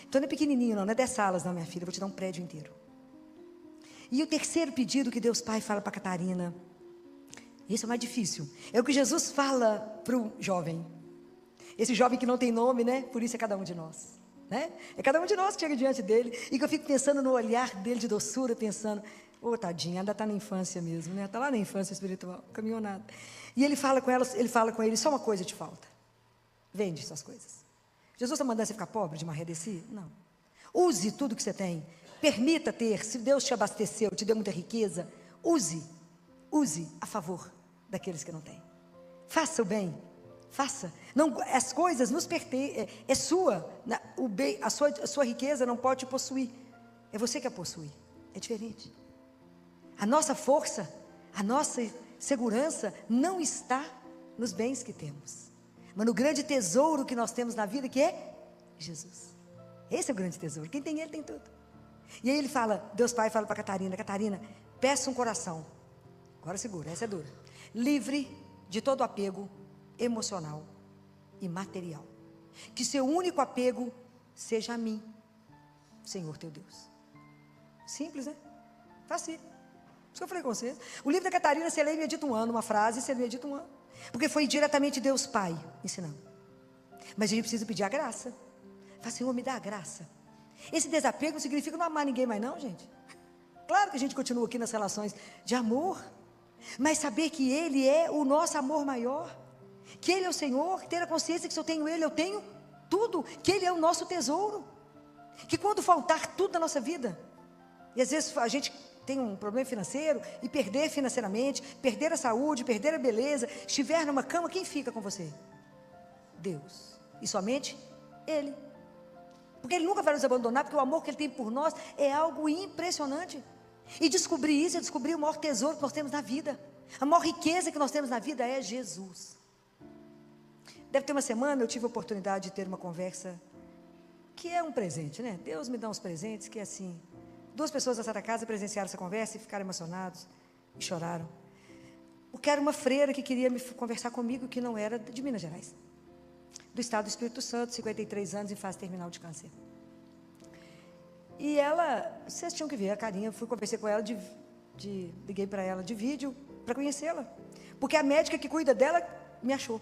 Então não é pequenininho não é 10 salas não, minha filha, eu vou te dar um prédio inteiro. E o terceiro pedido que Deus Pai fala para Catarina, esse é o mais difícil, é o que Jesus fala para o jovem. Esse jovem que não tem nome, né? Por isso é cada um de nós, né? É cada um de nós que chega diante dele, e que eu fico pensando no olhar dele de doçura, pensando, tadinha, ainda está na infância mesmo, né? Está lá na infância espiritual, caminhou nada. E ele fala com ele, só uma coisa te falta. Vende suas coisas. Jesus está mandando você ficar pobre de maré desse? Não. Use tudo que você tem. Permita ter, se Deus te abasteceu, te deu muita riqueza, use a favor daqueles que não têm. Faça o bem, faça. Não, as coisas nos pertencem, é sua, o bem, a sua riqueza não pode te possuir. É você que a possui. É diferente. A nossa força, a nossa segurança não está nos bens que temos, mas no grande tesouro que nós temos na vida, que é Jesus. Esse é o grande tesouro. Quem tem Ele tem tudo. E aí ele fala, Deus Pai fala para Catarina, peça um coração Agora segura, essa é dura. Livre de todo apego emocional e material. Que seu único apego seja a mim, Senhor teu Deus. Simples, né? Fácil. Isso que eu falei com vocês. O livro da Catarina, você lê e medita um ano, uma frase, você medita um ano. Porque foi diretamente Deus Pai ensinando. Mas a gente precisa pedir a graça. Fala, Senhor, me dá a graça. Esse desapego não significa não amar ninguém mais não, gente. Claro que a gente continua aqui nas relações de amor, mas saber que Ele é o nosso amor maior, que Ele é o Senhor, ter a consciência que se eu tenho Ele, eu tenho tudo, que Ele é o nosso tesouro, que quando faltar tudo na nossa vida, e às vezes a gente tem um problema financeiro, e perder financeiramente, perder a saúde, perder a beleza, estiver numa cama, quem fica com você? Deus, e somente Ele. Porque Ele nunca vai nos abandonar, porque o amor que Ele tem por nós é algo impressionante. E descobrir isso é descobrir o maior tesouro que nós temos na vida. A maior riqueza que nós temos na vida é Jesus. Deve ter uma semana eu tive a oportunidade de ter uma conversa, que é um presente, né? Deus me dá uns presentes que é assim. 2 pessoas da Santa Casa presenciaram essa conversa e ficaram emocionados e choraram. Porque era uma freira que queria conversar comigo, que não era de Minas Gerais, do estado do Espírito Santo, 53 anos, em fase terminal de câncer. E ela, vocês tinham que ver a carinha, fui conversar com ela, liguei para ela de vídeo, para conhecê-la. Porque a médica que cuida dela me achou.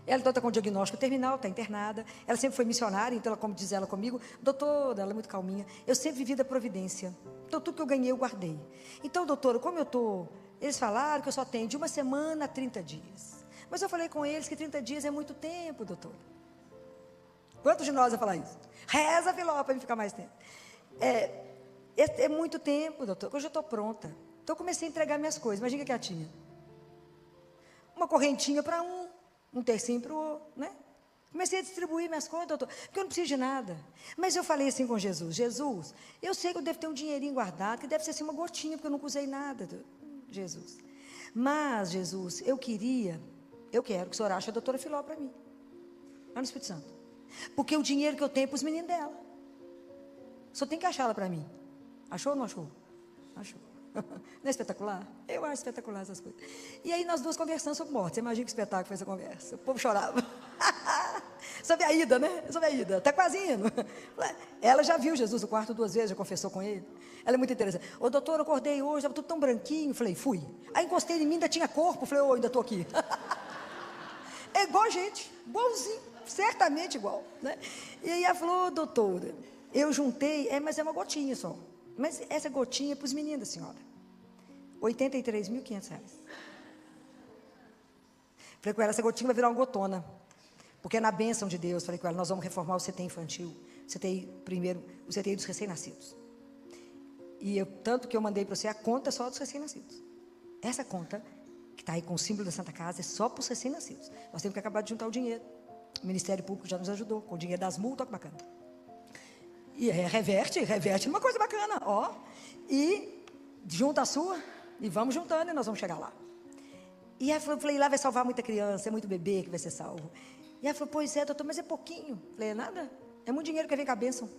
Ela está com diagnóstico terminal, está internada. Ela sempre foi missionária, então, ela, como diz ela comigo, doutora, ela é muito calminha. Eu sempre vivi da providência. Então, tudo que eu ganhei, eu guardei. Então, doutora, como eu estou... Eles falaram que eu só tenho de 1 semana a 30 dias. Mas eu falei com eles que 30 dias é muito tempo, doutora. Quantos de nós vão falar isso? Reza, Filó, para me ficar mais tempo. É muito tempo, doutor. Hoje eu estou pronta. Então, eu comecei a entregar minhas coisas. Imagina que ela tinha uma correntinha para um tercinho para o outro, né? Comecei a distribuir minhas coisas, doutor, porque eu não preciso de nada. Mas eu falei assim com Jesus: Jesus, eu sei que eu devo ter um dinheirinho guardado, que deve ser assim uma gotinha, porque eu nunca usei nada, Jesus. Mas, Jesus, eu quero que o senhor ache a doutora Filó para mim, lá no Espírito Santo. Porque o dinheiro que eu tenho é para os meninos dela. Só tem que achá-la para mim. Achou ou não achou? Achou. Não é espetacular? Eu acho espetacular essas coisas. E aí nós duas conversamos sobre morte. Você imagina que espetáculo foi essa conversa. O povo chorava. Sobre a ida, né? Sobre a ida. Está quase indo. Ela já viu Jesus no quarto 2 vezes, já confessou com ele. Ela é muito interessante. Ô, doutor, eu acordei hoje, estava tudo tão branquinho. Falei, fui. Aí encostei em mim, ainda tinha corpo. Falei, ô, ainda estou aqui. É igual a gente, igualzinho. Certamente igual, né? E aí ela falou, doutora, eu juntei, mas é uma gotinha só. Mas essa gotinha é para os meninos da senhora. R$83.500. Falei com ela, essa gotinha vai virar uma gotona. Porque é na bênção de Deus. Falei com ela, nós vamos reformar o CT infantil. O CTI dos recém-nascidos. E tanto que eu mandei para você a conta só dos recém-nascidos. Essa conta, que está aí com o símbolo da Santa Casa, é só para os recém-nascidos. Nós temos que acabar de juntar o dinheiro. O Ministério Público já nos ajudou, com o dinheiro das multas, olha que bacana. E reverte numa coisa bacana, ó. E junta a sua, e vamos juntando, e nós vamos chegar lá. E aí eu falei, lá vai salvar muita criança, é muito bebê que vai ser salvo. E ela falou, pois é, doutor, mas é pouquinho. Eu falei, nada, é muito dinheiro que vem com a bênção.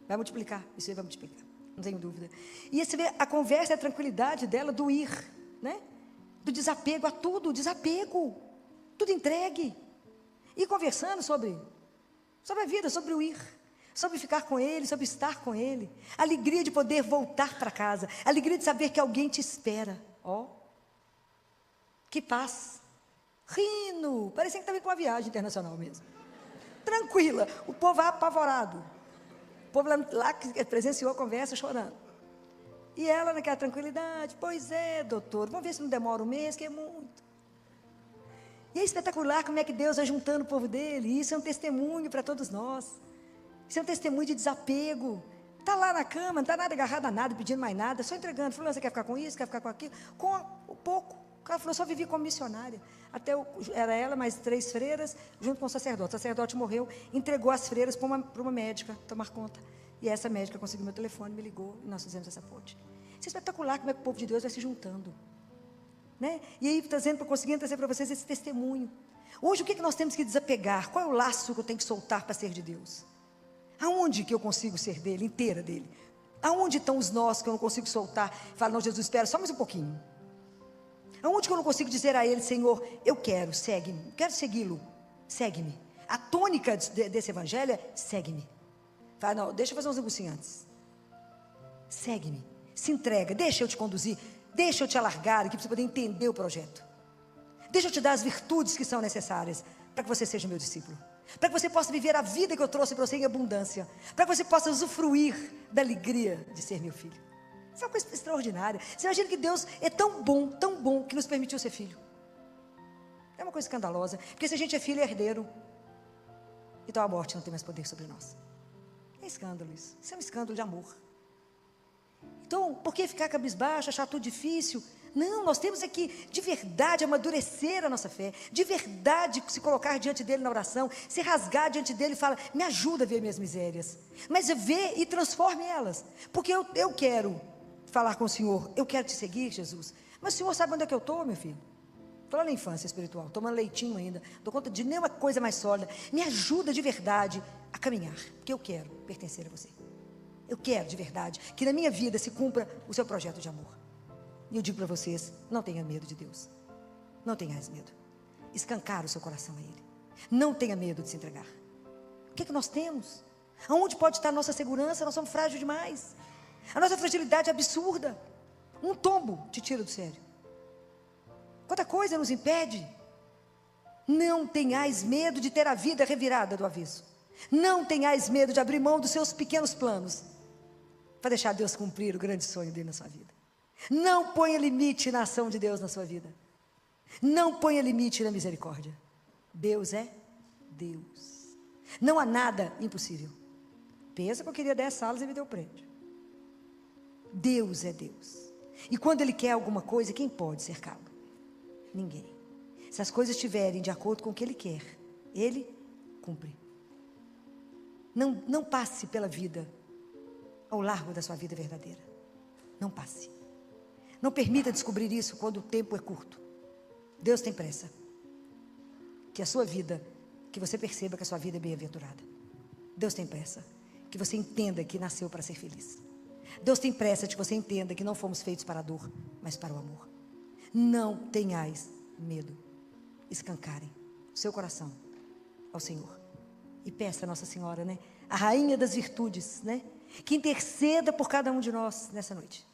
Vai multiplicar, isso aí vai multiplicar, não tenho dúvida. E você vê a conversa, a tranquilidade dela, do ir, né? Do desapego a tudo, desapego, tudo entregue. E conversando sobre a vida, sobre o ir, sobre ficar com Ele, sobre estar com Ele. Alegria de poder voltar para casa, alegria de saber que alguém te espera. Ó, que paz. Rindo, parecia que estava com uma viagem internacional mesmo. Tranquila, o povo apavorado. O povo lá que presenciou a conversa chorando. E ela naquela tranquilidade, pois é, doutor, vamos ver se não demora um mês, que é muito. E é espetacular como é que Deus vai juntando o povo dele. E isso é um testemunho para todos nós. Isso é um testemunho de desapego. Está lá na cama, não está nada agarrado a nada, pedindo mais nada, só entregando. Falou, você quer ficar com isso, quer ficar com aquilo? Com o pouco. O cara falou, só vivi como missionária. Era ela, mais 3 freiras, junto com o sacerdote. O sacerdote morreu, entregou as freiras para uma médica tomar conta. E essa médica conseguiu meu telefone, me ligou, e nós fizemos essa ponte. Isso é espetacular como é que o povo de Deus vai se juntando. Né? E aí, conseguindo trazer para vocês esse testemunho. Hoje, o que nós temos que desapegar? Qual é o laço que eu tenho que soltar para ser de Deus? Aonde que eu consigo ser dele, inteira dele? Aonde estão os nós que eu não consigo soltar? Fala, não, Jesus, espera só mais um pouquinho. Aonde que eu não consigo dizer a Ele, Senhor, eu quero, segue-me, quero segui-lo, segue-me. A tônica desse evangelho é, segue-me. Fala, não, deixa eu fazer uns negocinhos antes. Segue-me, se entrega, deixa eu te conduzir, deixa eu te alargar aqui para você poder entender o projeto. Deixa eu te dar as virtudes que são necessárias para que você seja meu discípulo. Para que você possa viver a vida que eu trouxe para você em abundância. Para que você possa usufruir da alegria de ser meu filho. Isso é uma coisa extraordinária. Você imagina que Deus é tão bom, que nos permitiu ser filho. É uma coisa escandalosa. Porque se a gente é filho, é herdeiro. Então a morte não tem mais poder sobre nós. É escândalo isso. Isso é um escândalo de amor. Então, por que ficar cabisbaixo, achar tudo difícil? Não, nós temos que, de verdade, amadurecer a nossa fé. De verdade, se colocar diante dele na oração. Se rasgar diante dele e falar, me ajuda a ver minhas misérias. Mas vê e transforme elas. Porque eu quero falar com o Senhor. Eu quero te seguir, Jesus. Mas o Senhor sabe onde é que eu estou, meu filho? Estou lá na infância espiritual, tomando leitinho ainda. Não dou conta de nenhuma coisa mais sólida. Me ajuda de verdade a caminhar. Porque eu quero pertencer a você. Eu quero de verdade que na minha vida se cumpra o seu projeto de amor. E eu digo para vocês, não tenha medo de Deus. Não tenhais medo. Escancar o seu coração a Ele. Não tenha medo de se entregar. O que é que nós temos? Aonde pode estar a nossa segurança? Nós somos frágeis demais. A nossa fragilidade é absurda. Um tombo te tira do sério. Quanta coisa nos impede. Não tenhais medo de ter a vida revirada do avesso. Não tenhais medo de abrir mão dos seus pequenos planos para deixar Deus cumprir o grande sonho dele na sua vida. Não ponha limite na ação de Deus na sua vida. Não ponha limite na misericórdia. Deus é Deus. Não há nada impossível. Pensa que eu queria 10 salas e me deu o prédio. Deus é Deus. E quando Ele quer alguma coisa, quem pode cercá-lo? Ninguém. Se as coisas estiverem de acordo com o que Ele quer, Ele cumpre. Não passe pela vida ao largo da sua vida verdadeira. Não passe. Não permita descobrir isso quando o tempo é curto. Deus tem pressa. Que a sua vida, que você perceba que a sua vida é bem-aventurada. Deus tem pressa. Que você entenda que nasceu para ser feliz. Deus tem pressa de que você entenda que não fomos feitos para a dor, mas para o amor. Não tenhais medo. Escancarem o seu coração ao Senhor. E peça a Nossa Senhora, né? A rainha das virtudes, né? Que interceda por cada um de nós nessa noite.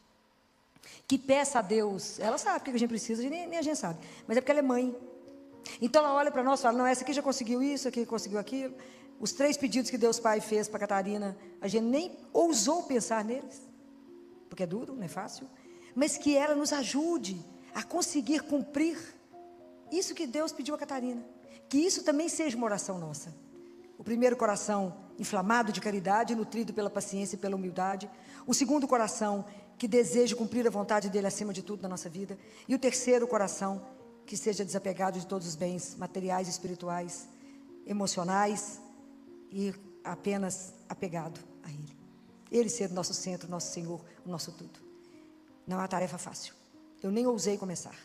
Que peça a Deus. Ela sabe o que a gente precisa, nem a gente sabe. Mas é porque ela é mãe. Então ela olha para nós e fala, não, essa aqui já conseguiu isso, aqui conseguiu aquilo. Os 3 pedidos que Deus Pai fez para Catarina, a gente nem ousou pensar neles. Porque é duro, não é fácil. Mas que ela nos ajude a conseguir cumprir isso que Deus pediu a Catarina. Que isso também seja uma oração nossa. O primeiro coração inflamado de caridade, nutrido pela paciência e pela humildade. O segundo coração que deseja cumprir a vontade dele acima de tudo na nossa vida. E o terceiro coração que seja desapegado de todos os bens materiais, espirituais, emocionais e apenas apegado a Ele. Ele ser o nosso centro, o nosso Senhor, o nosso tudo. Não é uma tarefa fácil. Eu nem ousei começar.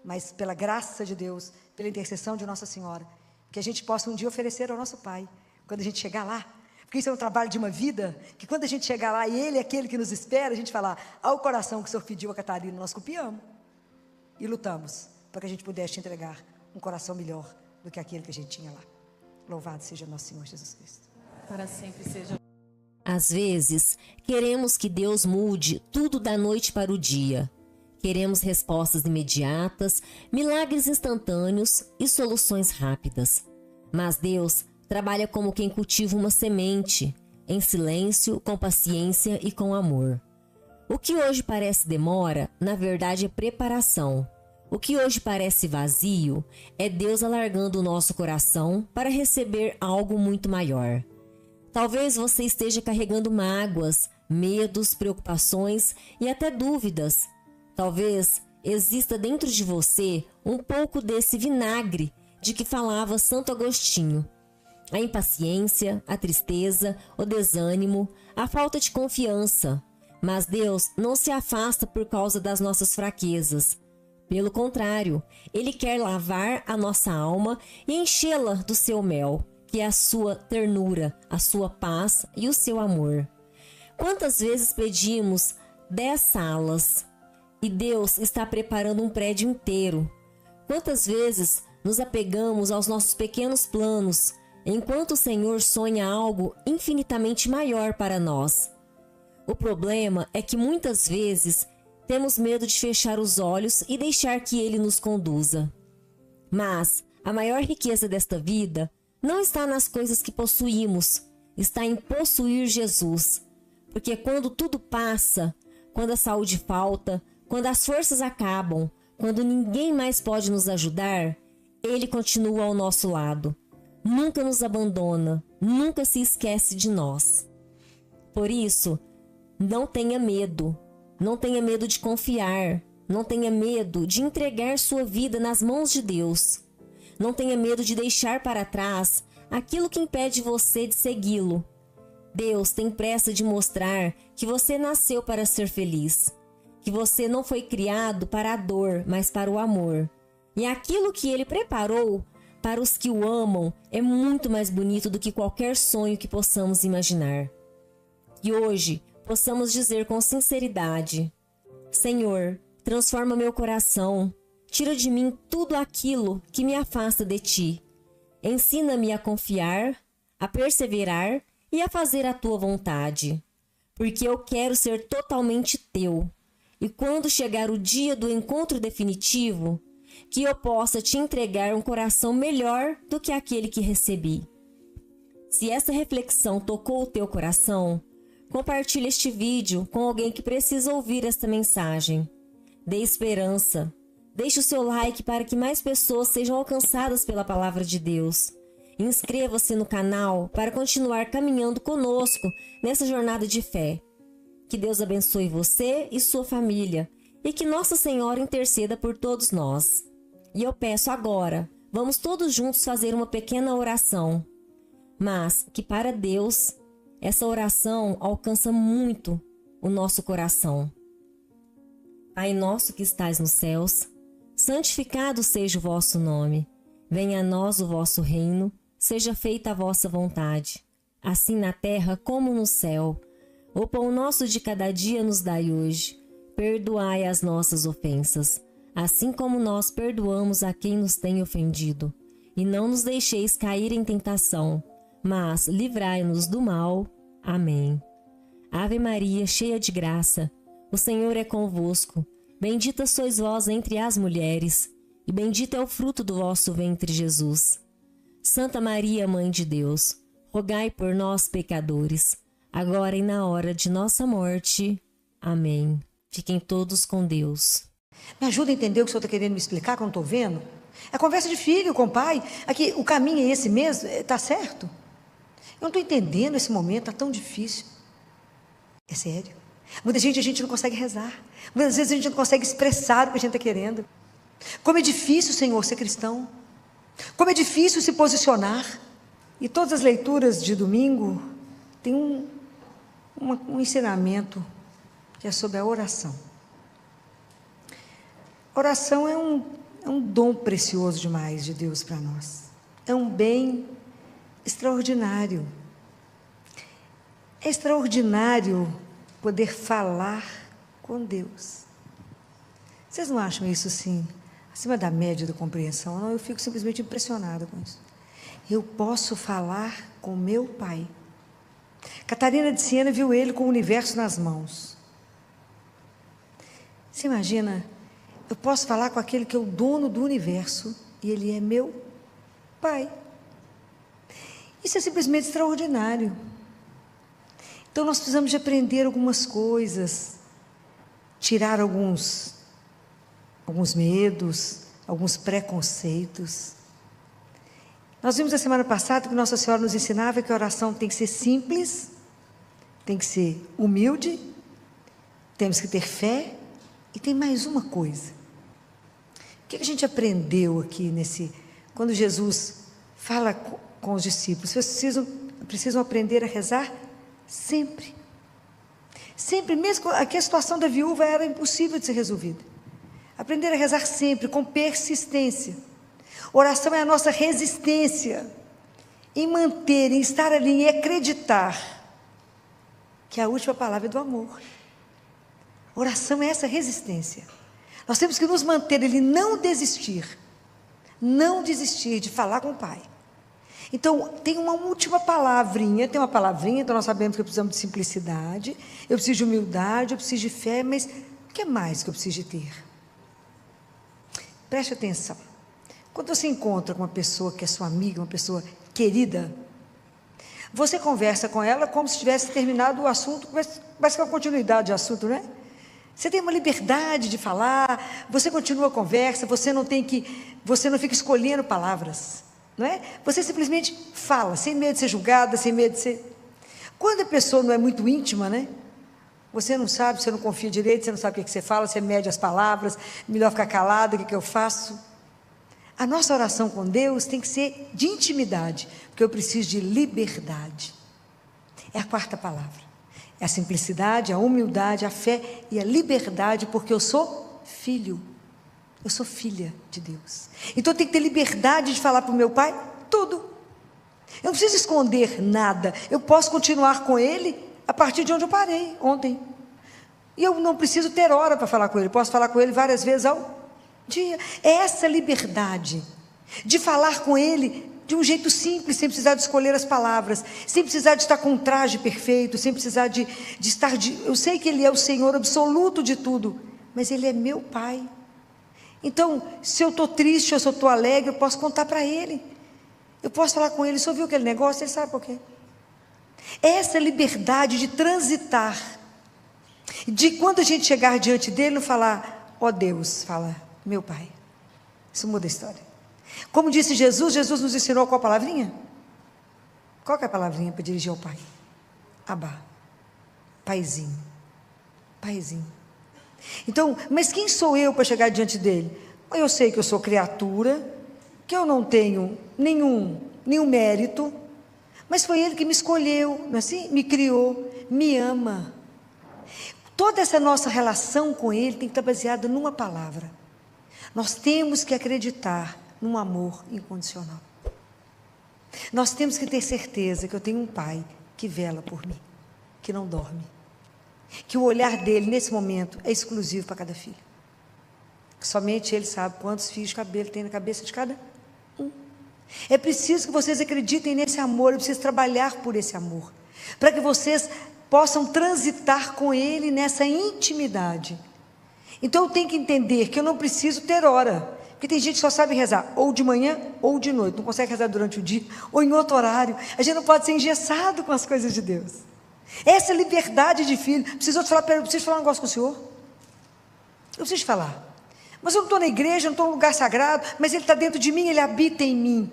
Mas pela graça de Deus, pela intercessão de Nossa Senhora, que a gente possa um dia oferecer ao nosso Pai, quando a gente chegar lá. Porque isso é um trabalho de uma vida, que quando a gente chegar lá e Ele é aquele que nos espera, a gente falar, ao coração que o Senhor pediu a Catarina, nós copiamos. E lutamos para que a gente pudesse entregar um coração melhor do que aquele que a gente tinha lá. Louvado seja nosso Senhor Jesus Cristo. Para sempre seja. Às vezes, queremos que Deus mude tudo da noite para o dia. Queremos respostas imediatas, milagres instantâneos e soluções rápidas. Mas Deus trabalha como quem cultiva uma semente, em silêncio, com paciência e com amor. O que hoje parece demora, na verdade é preparação. O que hoje parece vazio, é Deus alargando o nosso coração para receber algo muito maior. Talvez você esteja carregando mágoas, medos, preocupações e até dúvidas. Talvez exista dentro de você um pouco desse vinagre de que falava Santo Agostinho. A impaciência, a tristeza, o desânimo, a falta de confiança. Mas Deus não se afasta por causa das nossas fraquezas. Pelo contrário, Ele quer lavar a nossa alma e enchê-la do seu mel, que é a sua ternura, a sua paz e o seu amor. Quantas vezes pedimos 10 salas E Deus está preparando um prédio inteiro. Quantas vezes nos apegamos aos nossos pequenos planos, enquanto o Senhor sonha algo infinitamente maior para nós? O problema é que muitas vezes temos medo de fechar os olhos e deixar que Ele nos conduza. Mas a maior riqueza desta vida não está nas coisas que possuímos, está em possuir Jesus. Porque quando tudo passa, quando a saúde falta, quando as forças acabam, quando ninguém mais pode nos ajudar, Ele continua ao nosso lado. Nunca nos abandona, nunca se esquece de nós. Por isso, não tenha medo. Não tenha medo de confiar. Não tenha medo de entregar sua vida nas mãos de Deus. Não tenha medo de deixar para trás aquilo que impede você de segui-lo. Deus tem pressa de mostrar que você nasceu para ser feliz. Que você não foi criado para a dor, mas para o amor. E aquilo que Ele preparou para os que o amam é muito mais bonito do que qualquer sonho que possamos imaginar. E hoje possamos dizer com sinceridade: Senhor, transforma meu coração, tira de mim tudo aquilo que me afasta de Ti. Ensina-me a confiar, a perseverar e a fazer a Tua vontade, porque eu quero ser totalmente Teu. E quando chegar o dia do encontro definitivo, que eu possa Te entregar um coração melhor do que aquele que recebi. Se essa reflexão tocou o teu coração, compartilhe este vídeo com alguém que precisa ouvir esta mensagem. Dê esperança. Deixe o seu like para que mais pessoas sejam alcançadas pela palavra de Deus. Inscreva-se no canal para continuar caminhando conosco nessa jornada de fé. Que Deus abençoe você e sua família e que Nossa Senhora interceda por todos nós. E eu peço agora, vamos todos juntos fazer uma pequena oração. Mas que para Deus, essa oração alcança muito o nosso coração. Pai nosso que estais nos céus, santificado seja o vosso nome. Venha a nós o vosso reino, seja feita a vossa vontade, assim na terra como no céu. O pão nosso de cada dia nos dai hoje. Perdoai as nossas ofensas, assim como nós perdoamos a quem nos tem ofendido. E não nos deixeis cair em tentação, mas livrai-nos do mal. Amém. Ave Maria, cheia de graça, o Senhor é convosco. Bendita sois vós entre as mulheres, e bendito é o fruto do vosso ventre, Jesus. Santa Maria, Mãe de Deus, rogai por nós, pecadores, agora e na hora de nossa morte. Amém. Fiquem todos com Deus. Me ajuda a entender o que o senhor está querendo me explicar, que eu não estou vendo? É conversa de filho com pai. Aqui, o caminho é esse mesmo? Está certo? Eu não estou entendendo esse momento, está tão difícil. É sério. Muita gente, a gente não consegue rezar. Muitas vezes a gente não consegue expressar o que a gente está querendo. Como é difícil, Senhor, ser cristão. Como é difícil se posicionar. E todas as leituras de domingo tem um ensinamento que é sobre a oração. Oração é um dom precioso demais de Deus para nós. É um bem extraordinário. É extraordinário poder falar com Deus. Vocês não acham isso, assim, acima da média da compreensão? Não, eu fico simplesmente impressionada com isso. Eu posso falar com meu Pai. Catarina de Siena viu ele com o universo nas mãos. Você imagina, eu posso falar com aquele que é o dono do universo e ele é meu Pai. Isso é simplesmente extraordinário. Então nós precisamos de aprender algumas coisas, tirar alguns medos, alguns preconceitos. Nós vimos na semana passada que Nossa Senhora nos ensinava que a oração tem que ser simples, tem que ser humilde, temos que ter fé e tem mais uma coisa. O que a gente aprendeu aqui quando Jesus fala com os discípulos? Vocês precisam aprender a rezar sempre. Sempre, mesmo que a situação da viúva era impossível de ser resolvida. Aprender a rezar sempre, com persistência. Oração é a nossa resistência em manter, em estar ali, em acreditar que a última palavra é do amor. Oração é essa resistência. Nós temos que nos manter, ele não desistir de falar com o Pai. Então, tem uma última palavrinha, então nós sabemos que precisamos de simplicidade, eu preciso de humildade, eu preciso de fé, mas o que mais que eu preciso de ter? Preste atenção. Quando você encontra com uma pessoa que é sua amiga, uma pessoa querida, você conversa com ela como se tivesse terminado o assunto, mas com a continuidade do assunto, não é? Você tem uma liberdade de falar, você continua a conversa, você não fica escolhendo palavras, não é? Você simplesmente fala, sem medo de ser julgada, sem medo de ser... Quando a pessoa não é muito íntima, né? Você não sabe, você não confia direito, você não sabe o que você fala, você mede as palavras, melhor ficar calado, o que eu faço? A nossa oração com Deus tem que ser de intimidade, porque eu preciso de liberdade. É a quarta palavra. É a simplicidade, a humildade, a fé e a liberdade, porque eu sou filho. Eu sou filha de Deus. Então eu tenho que ter liberdade de falar para o meu Pai tudo. Eu não preciso esconder nada. Eu posso continuar com Ele a partir de onde eu parei ontem. E eu não preciso ter hora para falar com Ele. Posso falar com Ele várias vezes ao dia. É essa liberdade de falar com Ele de um jeito simples, sem precisar de escolher as palavras, sem precisar de estar com um traje perfeito, sem precisar de estar... Eu sei que Ele é o Senhor absoluto de tudo, mas Ele é meu Pai. Então, se eu estou triste ou se eu estou alegre, eu posso contar para Ele. Eu posso falar com Ele, você ouviu aquele negócio? Ele sabe por quê. É essa liberdade de transitar, de quando a gente chegar diante dEle, não falar, ó Deus, fala, meu Pai. Isso muda a história. Como disse Jesus, Jesus nos ensinou qual palavrinha? Qual que é a palavrinha para dirigir ao Pai? Abá, Paizinho, Paizinho. Então, mas quem sou eu para chegar diante dele? Eu sei que eu sou criatura, que eu não tenho nenhum mérito, mas foi Ele que me escolheu, não é assim? Me criou, me ama. Toda essa nossa relação com Ele tem que estar baseada numa palavra. Nós temos que acreditar num amor incondicional. Nós temos que ter certeza que eu tenho um Pai que vela por mim, que não dorme, que o olhar dele nesse momento é exclusivo para cada filho, que somente Ele sabe quantos fios de cabelo tem na cabeça de cada um. É preciso que vocês acreditem nesse amor, eu preciso trabalhar por esse amor, para que vocês possam transitar com Ele nessa intimidade. Então eu tenho que entender que eu não preciso ter hora, porque tem gente que só sabe rezar ou de manhã ou de noite, não consegue rezar durante o dia ou em outro horário. A gente não pode ser engessado com as coisas de Deus. Essa liberdade de filho. Preciso falar um negócio com o senhor? Eu preciso falar. Mas eu não estou na igreja, não estou num lugar sagrado, mas Ele está dentro de mim, Ele habita em mim.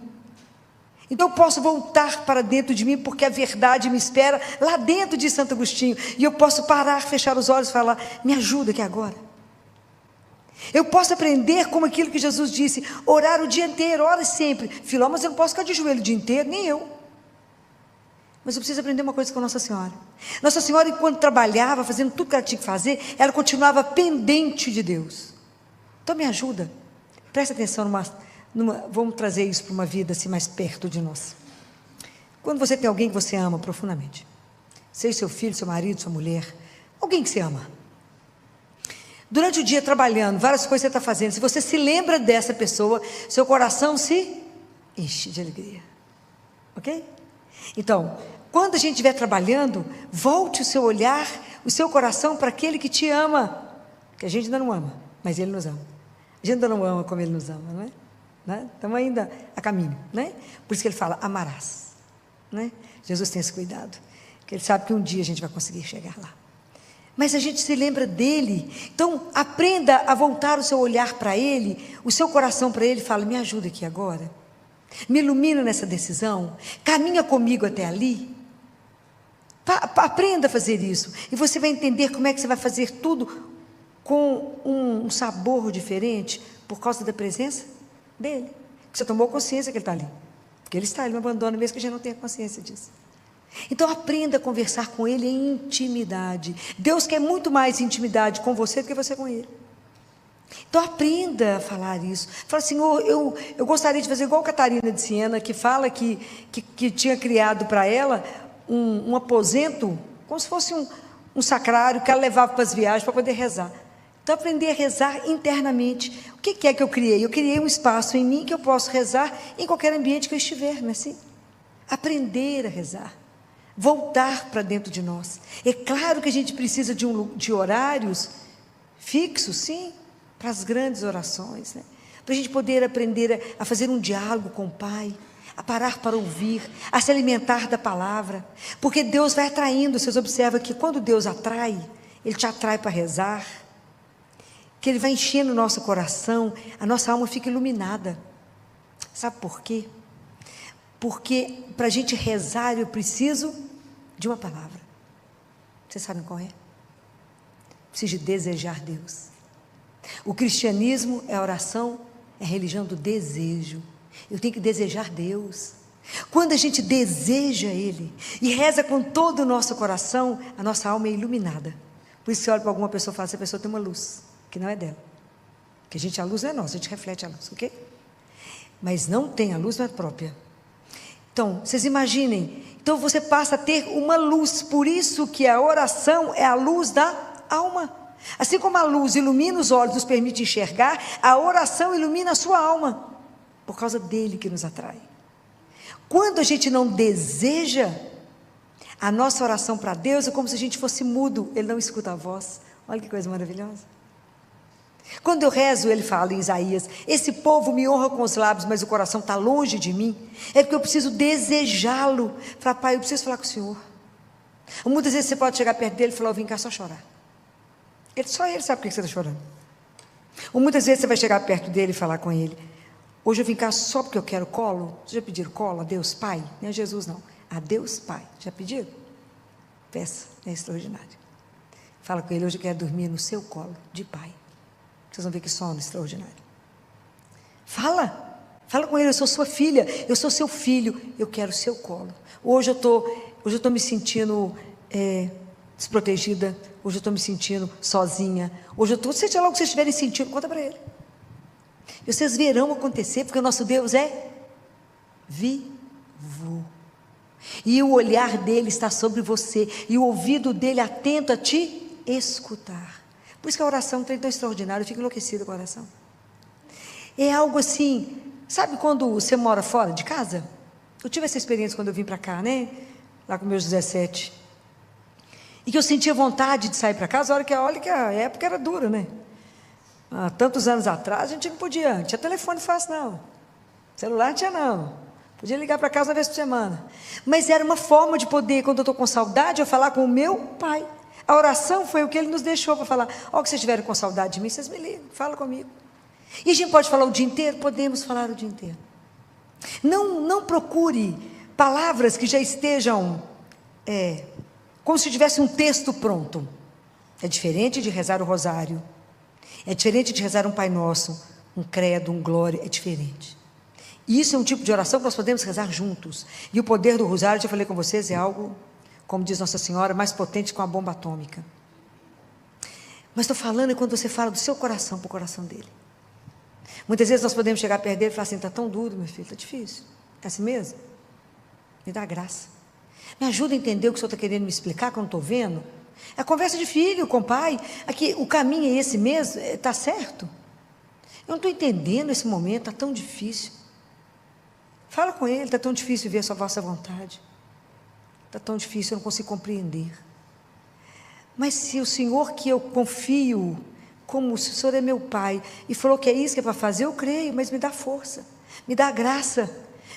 Então eu posso voltar para dentro de mim, porque a verdade me espera lá dentro de Santo Agostinho, e eu posso parar, fechar os olhos e falar, me ajuda aqui agora. Eu posso aprender como aquilo que Jesus disse, orar o dia inteiro, ora sempre. Filó, mas eu não posso ficar de joelho o dia inteiro, nem eu. Mas eu preciso aprender uma coisa com Nossa Senhora. Nossa Senhora, enquanto trabalhava, fazendo tudo que ela tinha que fazer, ela continuava pendente de Deus. Então me ajuda, presta atenção vamos trazer isso para uma vida assim mais perto de nós. Quando você tem alguém que você ama profundamente, seja seu filho, seu marido, sua mulher, alguém que você ama, durante o dia trabalhando, várias coisas você está fazendo, se você se lembra dessa pessoa, seu coração se enche de alegria, ok? Então, quando a gente estiver trabalhando, volte o seu olhar, o seu coração para aquele que te ama, que a gente ainda não ama, mas Ele nos ama. A gente ainda não ama como Ele nos ama, não é? Né? Estamos ainda a caminho, né? Por isso que Ele fala, amarás, né? Jesus tem esse cuidado, que Ele sabe que um dia a gente vai conseguir chegar lá. Mas a gente se lembra dEle, então aprenda a voltar o seu olhar para Ele, o seu coração para Ele, fala, me ajuda aqui agora, me ilumina nessa decisão, caminha comigo até ali, aprenda a fazer isso, e você vai entender como é que você vai fazer tudo com um sabor diferente, por causa da presença dEle, que você tomou consciência que Ele está ali, porque Ele está, Ele não abandona, mesmo que a gente não tenha consciência disso. Então aprenda a conversar com Ele em intimidade. Deus quer muito mais intimidade com você do que você com Ele. Então aprenda a falar isso. Fala, Senhor, eu gostaria de fazer igual a Catarina de Siena, que fala que tinha criado para ela um aposento, como se fosse um sacrário que ela levava para as viagens para poder rezar. Então, aprender a rezar internamente. O que é que eu criei? Eu criei um espaço em mim que eu posso rezar em qualquer ambiente que eu estiver, não é assim? Aprender a rezar. Voltar para dentro de nós. É claro que a gente precisa de horários fixos, sim, para as grandes orações, né? Para a gente poder aprender a fazer um diálogo com o Pai, a parar para ouvir, a se alimentar da palavra, porque Deus vai atraindo. Vocês observam que quando Deus atrai, Ele te atrai para rezar, que Ele vai enchendo o nosso coração, a nossa alma fica iluminada. Sabe por quê? Porque para a gente rezar eu preciso de uma palavra. Vocês sabem qual é? Preciso de desejar Deus. O cristianismo é a oração, é a religião do desejo. Eu tenho que desejar Deus. Quando a gente deseja Ele e reza com todo o nosso coração, a nossa alma é iluminada. Por isso você olha para alguma pessoa e fala, essa pessoa tem uma luz, que não é dela. Porque a luz não é nossa, a gente reflete a luz, ok? Mas não tem, a luz não é própria. Então, vocês imaginem, então você passa a ter uma luz, por isso que a oração é a luz da alma. Assim como a luz ilumina os olhos, nos permite enxergar, a oração ilumina a sua alma, por causa dele que nos atrai. Quando a gente não deseja, a nossa oração para Deus é como se a gente fosse mudo, Ele não escuta a voz. Olha que coisa maravilhosa. Quando eu rezo, ele fala em Isaías, esse povo me honra com os lábios, mas o coração está longe de mim, é porque eu preciso desejá-lo. Falar, Pai, eu preciso falar com o Senhor. Muitas vezes você pode chegar perto dele e falar, eu vim cá só chorar. Só ele sabe por que você está chorando. Ou muitas vezes você vai chegar perto dele e falar com ele, hoje eu vim cá só porque eu quero colo. Vocês já pediram colo a Deus Pai? Não é Jesus não, a Deus Pai. Já pediram? Peça, é extraordinário. Fala com ele, hoje eu quero dormir no seu colo de Pai. Vocês vão ver que sono extraordinário. Fala com ele, eu sou sua filha, eu sou seu filho, eu quero o seu colo. Hoje eu estou me sentindo desprotegida, hoje eu estou me sentindo sozinha, hoje eu estou, seja lá o que vocês estiverem sentindo, conta para ele. E vocês verão acontecer, porque o nosso Deus é vivo. E o olhar dele está sobre você, e o ouvido dele atento a te escutar. Por isso que a oração é tão extraordinária, eu fico enlouquecida com a oração. É algo assim, sabe quando você mora fora de casa? Eu tive essa experiência quando eu vim para cá, né? Lá com meus 17. E que eu sentia vontade de sair para casa, olha que a época era dura, né? Há tantos anos atrás, a gente não podia, não tinha telefone fácil não. Celular não tinha não. Podia ligar para casa uma vez por semana. Mas era uma forma de poder, quando eu estou com saudade, eu falar com o meu pai. A oração foi o que ele nos deixou para falar. Ó, que vocês estiverem com saudade de mim, vocês me ligam, fala comigo. E a gente pode falar o dia inteiro? Podemos falar o dia inteiro. Não procure palavras que já estejam como se tivesse um texto pronto. É diferente de rezar o rosário. É diferente de rezar um Pai Nosso, um credo, um glória, é diferente. E isso é um tipo de oração que nós podemos rezar juntos. E o poder do rosário, já falei com vocês, é algo, como diz Nossa Senhora, mais potente que uma bomba atômica. Mas estou falando quando você fala do seu coração para o coração dele. Muitas vezes nós podemos chegar perto dele e falar assim, está tão duro, meu filho, está difícil. É assim mesmo? Me dá graça. Me ajuda a entender o que o senhor está querendo me explicar, que eu não estou vendo. É a conversa de filho com o pai. Aqui, o caminho é esse mesmo, está certo? Eu não estou entendendo esse momento, está tão difícil. Fala com ele, está tão difícil ver a vossa vontade. Está tão difícil, eu não consigo compreender. Mas se o Senhor que eu confio, como se o Senhor é meu Pai, e falou que é isso que é para fazer, eu creio, mas me dá força, me dá graça,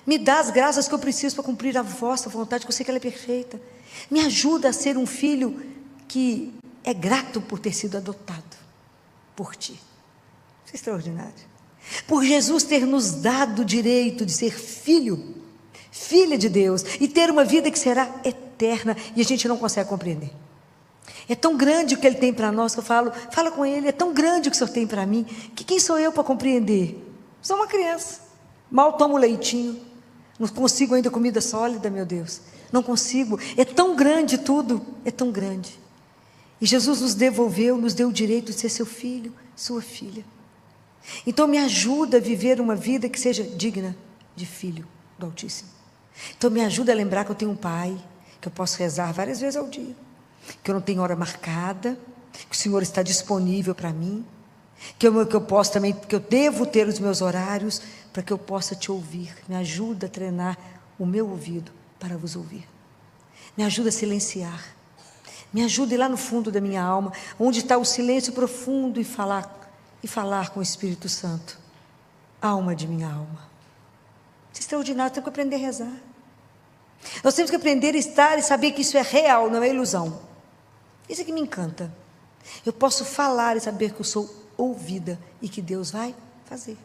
me dá as graças que eu preciso para cumprir a vossa vontade, que eu sei que ela é perfeita. Me ajuda a ser um filho que é grato por ter sido adotado por Ti. Isso é extraordinário. Por Jesus ter nos dado o direito de ser filho, filha de Deus, e ter uma vida que será eterna, e a gente não consegue compreender. É tão grande o que Ele tem para nós, que eu falo, fala com Ele, é tão grande o que o Senhor tem para mim, que quem sou eu para compreender? Sou uma criança, mal tomo leitinho, não consigo ainda comida sólida, meu Deus, não consigo, é tão grande tudo, é tão grande. E Jesus nos devolveu, nos deu o direito de ser seu filho, sua filha. Então me ajuda a viver uma vida que seja digna de filho do Altíssimo. Então me ajuda a lembrar que eu tenho um Pai, que eu posso rezar várias vezes ao dia, que eu não tenho hora marcada, que o Senhor está disponível para mim, que eu posso também, que eu devo ter os meus horários para que eu possa te ouvir. Me ajuda a treinar o meu ouvido para vos ouvir. Me ajuda a silenciar. Me ajuda a ir lá no fundo da minha alma, onde está o silêncio profundo, e falar com o Espírito Santo. Alma de minha alma. Isso é extraordinário, temos que aprender a rezar. Nós temos que aprender a estar e saber que isso é real, não é ilusão. Isso é que me encanta. Eu posso falar e saber que eu sou ouvida e que Deus vai fazer.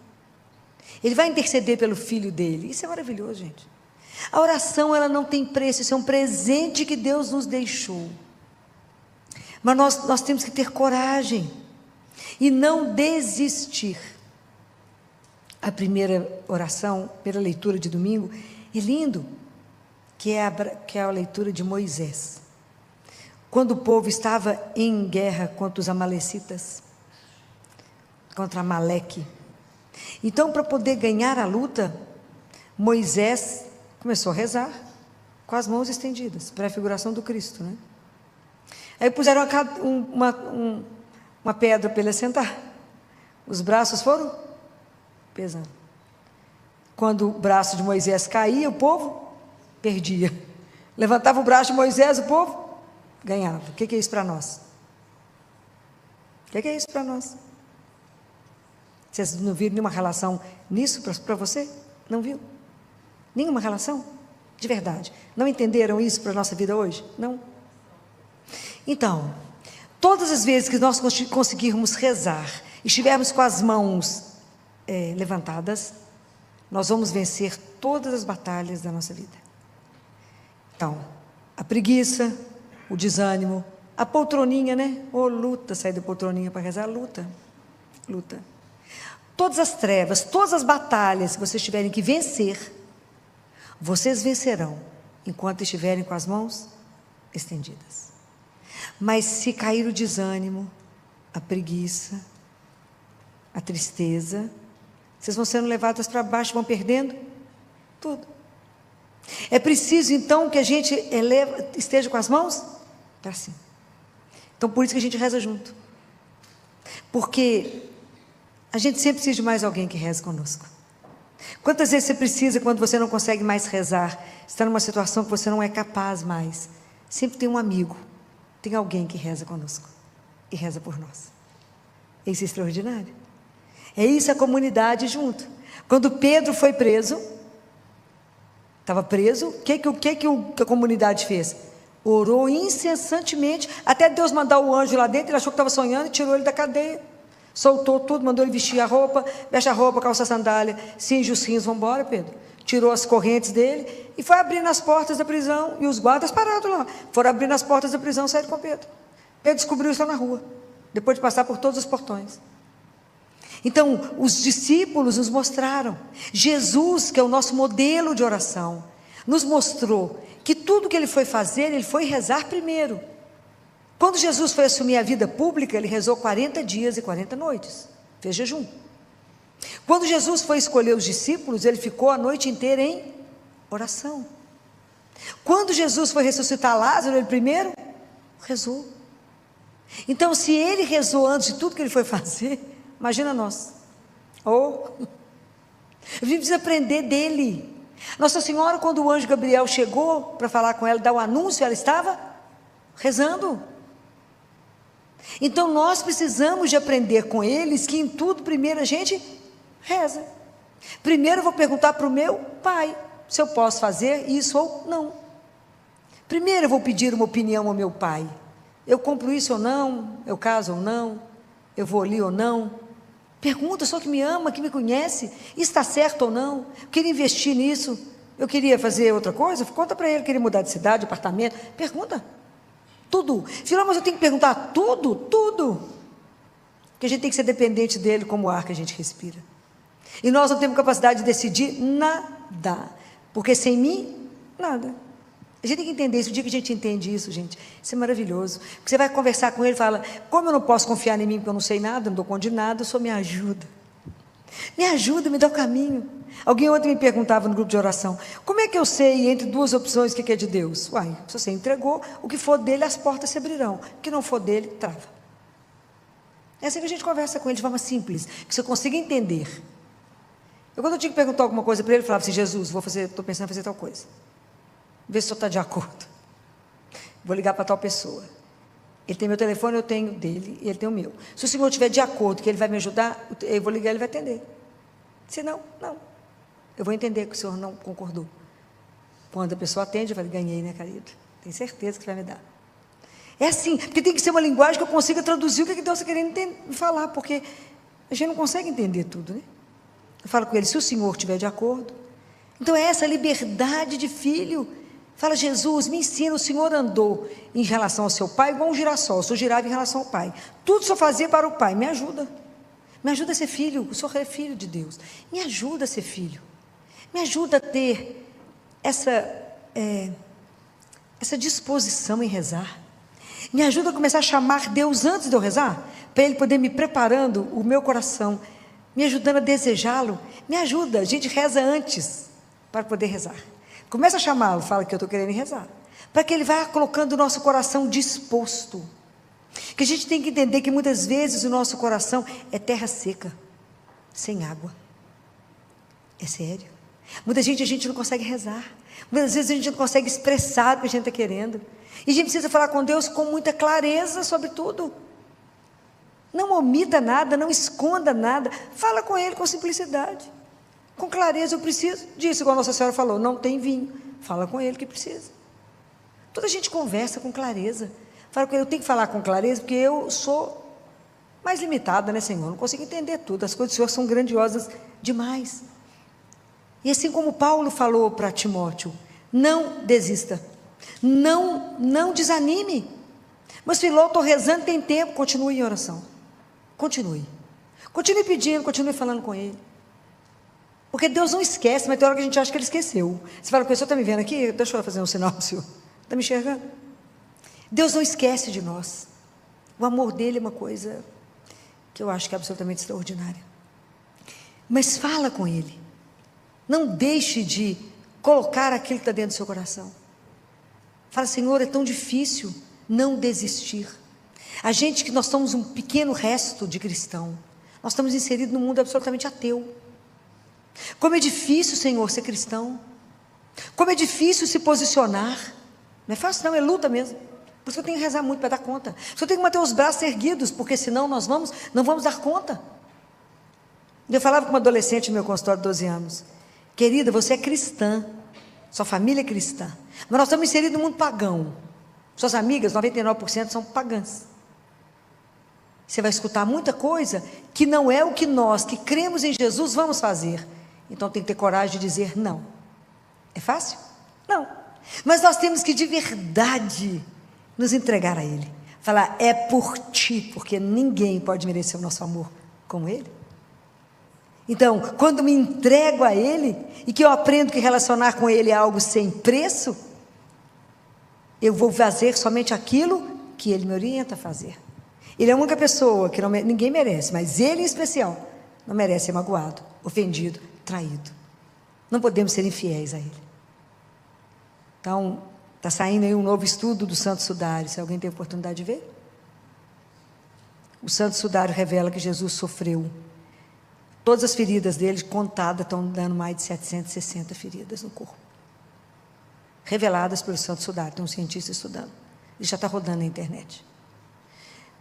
Ele vai interceder pelo filho dele. Isso é maravilhoso, gente. A oração, ela não tem preço, isso é um presente que Deus nos deixou. Mas nós temos que ter coragem e não desistir. A primeira oração, primeira leitura de domingo, é lindo, que é a leitura de Moisés. Quando o povo estava em guerra contra os amalecitas, contra Amaleque. Então, para poder ganhar a luta, Moisés começou a rezar com as mãos estendidas, pré-figuração do Cristo, né? Aí puseram uma pedra para ele sentar. Os braços foram pesando. Quando o braço de Moisés caía, o povo perdia. Levantava o braço de Moisés, o povo ganhava. O que é isso para nós? O que é isso para nós? Vocês não viram nenhuma relação nisso para você? Não viu? Nenhuma relação? De verdade. Não entenderam isso para a nossa vida hoje? Não. Então, todas as vezes que nós conseguirmos rezar e estivermos com as mãos levantadas, nós vamos vencer todas as batalhas da nossa vida. Então, a preguiça, o desânimo, a poltroninha, né? Luta, sair da poltroninha para rezar, luta. Todas as trevas, todas as batalhas que vocês tiverem que vencer, vocês vencerão enquanto estiverem com as mãos estendidas. Mas se cair o desânimo, a preguiça, a tristeza, vocês vão sendo levadas para baixo, vão perdendo tudo. É preciso então que a gente esteja com as mãos para cima. Então por isso que a gente reza junto. Porque a gente sempre precisa de mais alguém que reze conosco. Quantas vezes você precisa, quando você não consegue mais rezar, está numa situação que você não é capaz mais, sempre tem um amigo, tem alguém que reza conosco e reza por nós. Isso é extraordinário. É isso, a comunidade junto. Quando Pedro foi preso, estava preso, o que a comunidade fez? Orou incessantemente, até Deus mandar o anjo lá dentro. Ele achou que estava sonhando e tirou ele da cadeia. Soltou tudo, mandou ele vestir a roupa, veste a roupa, calça a sandália, cinge os rins, vamos embora, Pedro. Tirou as correntes dele e foi abrindo as portas da prisão, e os guardas parados lá, foram abrindo as portas da prisão e saíram com Pedro. Pedro descobriu isso lá na rua, depois de passar por todos os portões. Então, os discípulos nos mostraram, Jesus, que é o nosso modelo de oração, nos mostrou que tudo que ele foi fazer, ele foi rezar primeiro. Quando Jesus foi assumir a vida pública, ele rezou 40 dias e 40 noites, fez jejum. Quando Jesus foi escolher os discípulos, ele ficou a noite inteira em oração. Quando Jesus foi ressuscitar Lázaro, ele primeiro rezou. Então, se ele rezou antes de tudo que ele foi fazer, imagina nós. A gente precisa aprender dele. Nossa Senhora, quando o anjo Gabriel chegou para falar com ela, dar o anúncio, ela estava rezando. Então nós precisamos de aprender com eles que em tudo primeiro a gente reza. Primeiro eu vou perguntar para o meu pai se eu posso fazer isso ou não. Primeiro eu vou pedir uma opinião ao meu pai. Eu compro isso ou não? Eu caso ou não? Eu vou ali ou não? Pergunta, só que me ama, que me conhece, isso está certo ou não? Eu queria investir nisso, eu queria fazer outra coisa? Conta para ele, queria mudar de cidade, apartamento. Pergunta. Tudo. Filho, mas eu tenho que perguntar tudo? Tudo. Porque a gente tem que ser dependente dele como o ar que a gente respira. E nós não temos capacidade de decidir nada. Porque sem mim, nada. A gente tem que entender isso. O dia que a gente entende isso, gente, isso é maravilhoso. Porque você vai conversar com ele e fala, como eu não posso confiar em mim porque eu não sei nada, não dou conta de nada, o senhor me ajuda. Me ajuda, me dá o caminho. Alguém ontem me perguntava no grupo de oração, como é que eu sei entre duas opções o que é de Deus? Uai, se você entregou, o que for dele, as portas se abrirão. O que não for dele, trava. É assim que a gente conversa com ele de forma simples, que você consiga entender. Quando eu tinha que perguntar alguma coisa para ele, eu falava assim, Jesus, estou pensando em fazer tal coisa. Vê se o senhor está de acordo. Vou ligar para tal pessoa. Ele tem meu telefone, eu tenho dele, e ele tem o meu. Se o senhor estiver de acordo que ele vai me ajudar, eu vou ligar, ele vai atender. Se não, não. Eu vou entender que o senhor não concordou. Quando a pessoa atende, eu falo, ganhei, né, querido? Tenho certeza que vai me dar. É assim, porque tem que ser uma linguagem que eu consiga traduzir o que Deus está querendo falar, porque a gente não consegue entender tudo, né? Eu falo com ele, se o senhor estiver de acordo. Então é essa liberdade de filho. Fala, Jesus, me ensina, o senhor andou em relação ao seu pai igual um girassol, o senhor girava em relação ao pai. Tudo o senhor fazia para o pai, me ajuda. Me ajuda a ser filho, o senhor é filho de Deus. Me ajuda a ser filho. Me ajuda a ter essa disposição em rezar. Me ajuda a começar a chamar Deus antes de eu rezar, para Ele poder me preparando o meu coração, me ajudando a desejá-lo. Me ajuda, a gente reza antes, para poder rezar. Começa a chamá-lo, fala que eu estou querendo rezar, para que Ele vá colocando o nosso coração disposto. Que a gente tem que entender que muitas vezes o nosso coração é terra seca, sem água. É sério. Muita gente, a gente não consegue rezar. Muitas vezes a gente não consegue expressar o que a gente está querendo. E a gente precisa falar com Deus com muita clareza sobre tudo. Não omita nada, não esconda nada. Fala com Ele com simplicidade. Com clareza, eu preciso disso, igual a Nossa Senhora falou, não tem vinho. Fala com Ele que precisa. Toda a gente conversa com clareza. Fala com Ele, eu tenho que falar com clareza, porque eu sou mais limitada, né, Senhor? Não consigo entender tudo. As coisas do Senhor são grandiosas demais. E assim como Paulo falou para Timóteo, não desista, não desanime. Mas Filó, estou rezando, tem tempo, continue em oração. Continue pedindo, continue falando com Ele. Porque Deus não esquece, mas tem hora que a gente acha que Ele esqueceu. Você fala com ele, o senhor está me vendo aqui? Deixa eu fazer um sinal, senhor. Está me enxergando? Deus não esquece de nós. O amor dele é uma coisa que eu acho que é absolutamente extraordinária. Mas fala com Ele. Não deixe de colocar aquilo que está dentro do seu coração. Fala, Senhor, é tão difícil não desistir. A gente que nós somos um pequeno resto de cristão. Nós estamos inseridos num mundo absolutamente ateu. Como é difícil, Senhor, ser cristão. Como é difícil se posicionar. Não é fácil não, é luta mesmo. Por isso eu tenho que rezar muito para dar conta. Por isso eu tenho que manter os braços erguidos, porque senão nós não vamos dar conta. Eu falava com uma adolescente no meu consultório de 12 anos. Querida, você é cristã, sua família é cristã, mas nós estamos inseridos no mundo pagão. Suas amigas, 99% são pagãs. Você vai escutar muita coisa que não é o que nós, que cremos em Jesus, vamos fazer. Então tem que ter coragem de dizer não. É fácil? Não. Mas nós temos que de verdade nos entregar a Ele. Falar, é por Ti, porque ninguém pode merecer o nosso amor como Ele. Então, quando me entrego a Ele, e que eu aprendo que relacionar com Ele é algo sem preço, eu vou fazer somente aquilo que Ele me orienta a fazer. Ele é a única pessoa que ninguém merece, mas Ele em especial, não merece ser magoado, ofendido, traído. Não podemos ser infiéis a Ele. Então, está saindo aí um novo estudo do Santo Sudário, se alguém tem oportunidade de ver. O Santo Sudário revela que Jesus sofreu. Todas as feridas dele, contadas, estão dando mais de 760 feridas no corpo. Reveladas pelo Santo Sudário, tem um cientista estudando. Ele já está rodando na internet.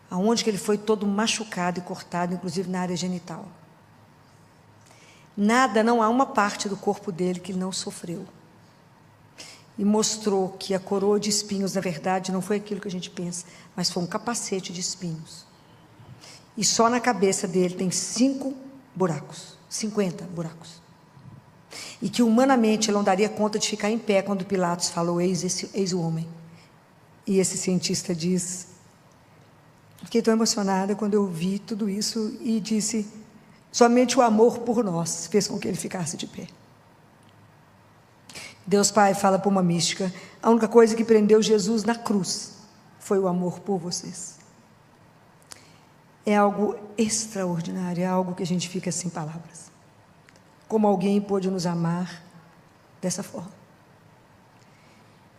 Aonde que ele foi todo machucado e cortado, inclusive na área genital. Não há uma parte do corpo dele que ele não sofreu. E mostrou que a coroa de espinhos, na verdade, não foi aquilo que a gente pensa, mas foi um capacete de espinhos. E só na cabeça dele tem 50 buracos. E que humanamente ele não daria conta de ficar em pé quando Pilatos falou, eis o homem. E esse cientista diz, fiquei tão emocionada quando eu vi tudo isso e disse, somente o amor por nós fez com que ele ficasse de pé. Deus Pai fala para uma mística, a única coisa que prendeu Jesus na cruz foi o amor por vocês. é algo extraordinário, é algo que a gente fica sem palavras. Como alguém pôde nos amar dessa forma.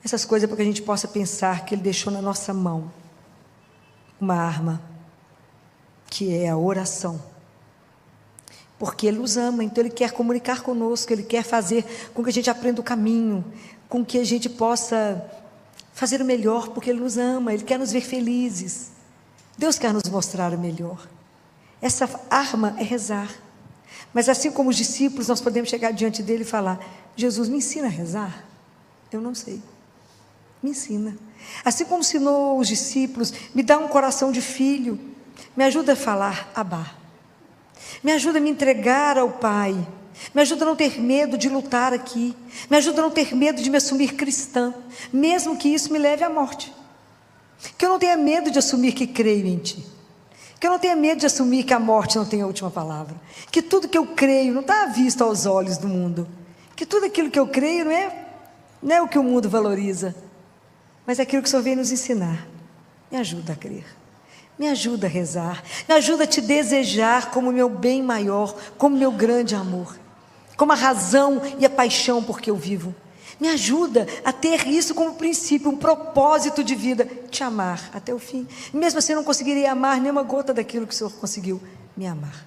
Essas coisas para que a gente possa pensar que Ele deixou na nossa mão uma arma, que é a oração. Porque Ele nos ama, então Ele quer comunicar conosco, Ele quer fazer com que a gente aprenda o caminho, com que a gente possa fazer o melhor, porque Ele nos ama, Ele quer nos ver felizes. Deus quer nos mostrar o melhor. Essa arma é rezar. Mas assim como os discípulos, nós podemos chegar diante dele e falar: Jesus, me ensina a rezar? Eu não sei. Me ensina. Assim como ensinou os discípulos, me dá um coração de filho, me ajuda a falar Abá. Me ajuda a me entregar ao Pai. Me ajuda a não ter medo de lutar aqui. Me ajuda a não ter medo de me assumir cristã, mesmo que isso me leve à morte. Que eu não tenha medo de assumir que creio em Ti. Que eu não tenha medo de assumir que a morte não tem a última palavra. Que tudo que eu creio não está à vista aos olhos do mundo. Que tudo aquilo que eu creio não é o que o mundo valoriza, mas é aquilo que o Senhor vem nos ensinar. Me ajuda a crer. Me ajuda a rezar. Me ajuda a Te desejar como meu bem maior, como meu grande amor, como a razão e a paixão por que eu vivo. Me ajuda a ter isso como princípio, um propósito de vida, Te amar até o fim. Mesmo assim eu não conseguiria amar nenhuma gota daquilo que o Senhor conseguiu me amar.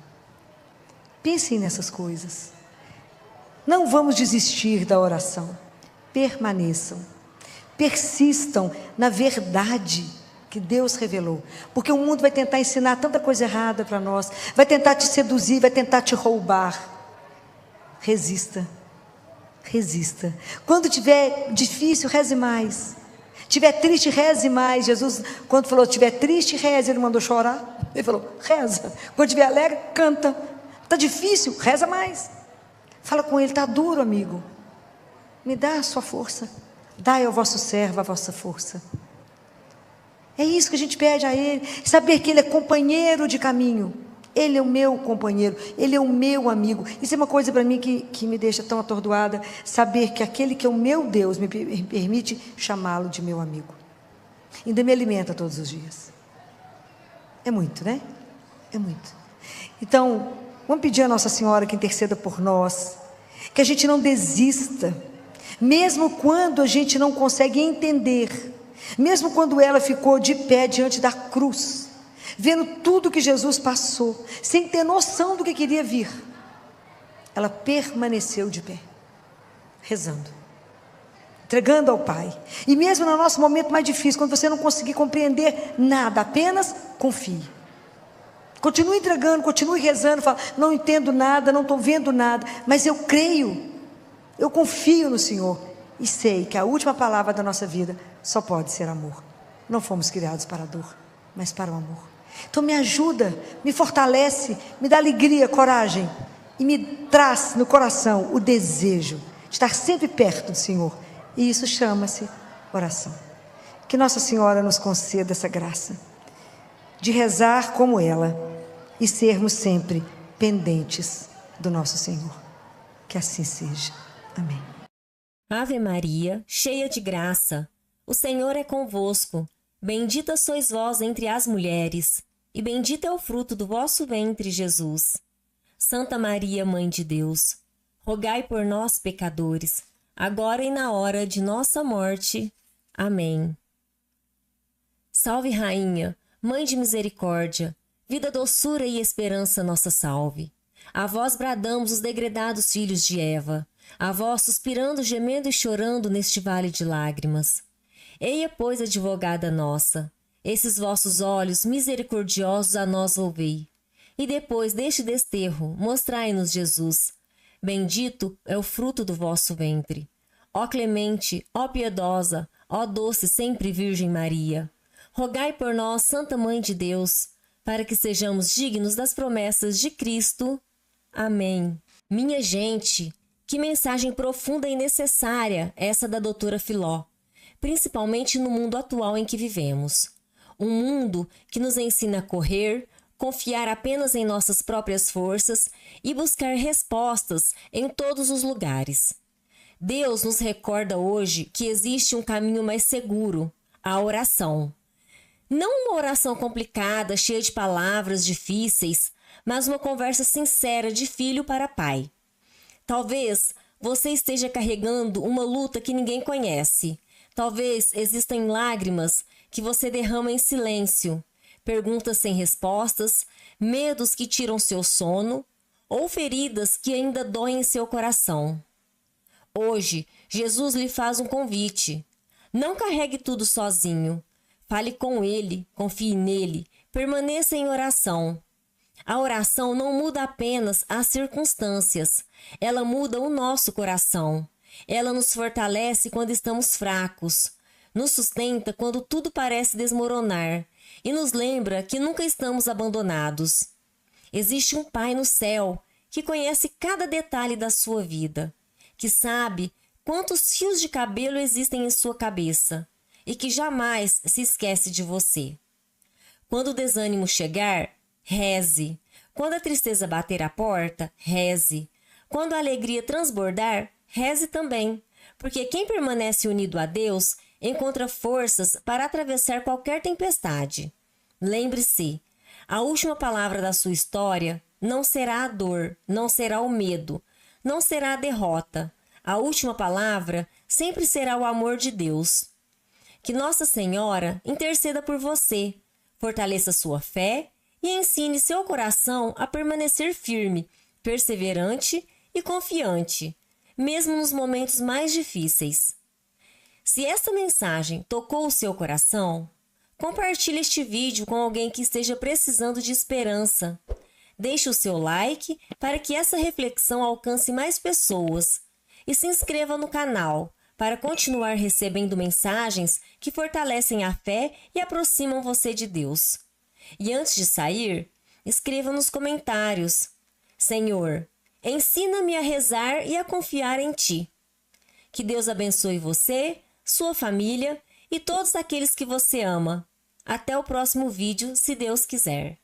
Pensem nessas coisas. Não vamos desistir da oração. Permaneçam. Persistam na verdade que Deus revelou. Porque o mundo vai tentar ensinar tanta coisa errada para nós. Vai tentar te seduzir, vai tentar te roubar. Resista. Resista. Quando tiver difícil, reze mais. Tiver triste, reze mais. Jesus, quando falou, tiver triste, reze, Ele mandou chorar. Ele falou, reza. Quando tiver alegre, canta. Está difícil, reza mais. Fala com Ele, está duro, amigo. Me dá a sua força. Dai ao vosso servo a vossa força. É isso que a gente pede a Ele. Saber que Ele é companheiro de caminho. Ele é o meu companheiro, Ele é o meu amigo. Isso é uma coisa para mim que me deixa tão atordoada. Saber que aquele que é o meu Deus me permite chamá-lo de meu amigo. Ainda me alimenta todos os dias. É muito, né? É muito. Então, vamos pedir a Nossa Senhora que interceda por nós. Que a gente não desista. Mesmo quando a gente não consegue entender. Mesmo quando ela ficou de pé diante da cruz, vendo tudo que Jesus passou, sem ter noção do que queria vir, ela permaneceu de pé, rezando, entregando ao Pai. E mesmo no nosso momento mais difícil, quando você não conseguir compreender nada, apenas confie. Continue entregando, continue rezando, fala, não entendo nada, não estou vendo nada, mas eu creio, eu confio no Senhor, e sei que a última palavra da nossa vida só pode ser amor. Não fomos criados para a dor, mas para o amor. Então me ajuda, me fortalece, me dá alegria, coragem, e me traz no coração o desejo de estar sempre perto do Senhor. E isso chama-se oração. Que Nossa Senhora nos conceda essa graça de rezar como ela e sermos sempre pendentes do nosso Senhor. Que assim seja. Amém. Ave Maria, cheia de graça, o Senhor é convosco. Bendita sois vós entre as mulheres, e bendito é o fruto do vosso ventre, Jesus. Santa Maria, Mãe de Deus, rogai por nós, pecadores, agora e na hora de nossa morte. Amém. Salve, Rainha, Mãe de misericórdia, vida, doçura e esperança, nossa salve. A vós bradamos os degredados filhos de Eva, a vós suspirando, gemendo e chorando neste vale de lágrimas. Eia, pois, advogada nossa, esses vossos olhos misericordiosos a nós volvei, e depois deste desterro mostrai-nos Jesus. Bendito é o fruto do vosso ventre. Ó clemente, ó piedosa, ó doce sempre Virgem Maria, rogai por nós, Santa Mãe de Deus, para que sejamos dignos das promessas de Cristo. Amém. Minha gente, que mensagem profunda e necessária essa da doutora Filó, principalmente no mundo atual em que vivemos. Um mundo que nos ensina a correr, confiar apenas em nossas próprias forças e buscar respostas em todos os lugares. Deus nos recorda hoje que existe um caminho mais seguro, a oração. Não uma oração complicada, cheia de palavras difíceis, mas uma conversa sincera de filho para pai. Talvez você esteja carregando uma luta que ninguém conhece. Talvez existam lágrimas que você derrama em silêncio, perguntas sem respostas, medos que tiram seu sono ou feridas que ainda doem em seu coração. Hoje, Jesus lhe faz um convite. Não carregue tudo sozinho. Fale com Ele, confie nele, permaneça em oração. A oração não muda apenas as circunstâncias, ela muda o nosso coração. Ela nos fortalece quando estamos fracos, nos sustenta quando tudo parece desmoronar e nos lembra que nunca estamos abandonados. Existe um Pai no céu que conhece cada detalhe da sua vida, que sabe quantos fios de cabelo existem em sua cabeça e que jamais se esquece de você. Quando o desânimo chegar, reze. Quando a tristeza bater a porta, reze. Quando a alegria transbordar, reze também, porque quem permanece unido a Deus encontra forças para atravessar qualquer tempestade. Lembre-se, a última palavra da sua história não será a dor, não será o medo, não será a derrota. A última palavra sempre será o amor de Deus. Que Nossa Senhora interceda por você, fortaleça sua fé e ensine seu coração a permanecer firme, perseverante e confiante, mesmo nos momentos mais difíceis. Se esta mensagem tocou o seu coração, compartilhe este vídeo com alguém que esteja precisando de esperança. Deixe o seu like para que essa reflexão alcance mais pessoas e se inscreva no canal para continuar recebendo mensagens que fortalecem a fé e aproximam você de Deus. E antes de sair, escreva nos comentários: Senhor, ensina-me a rezar e a confiar em Ti. Que Deus abençoe você, sua família e todos aqueles que você ama. Até o próximo vídeo, se Deus quiser.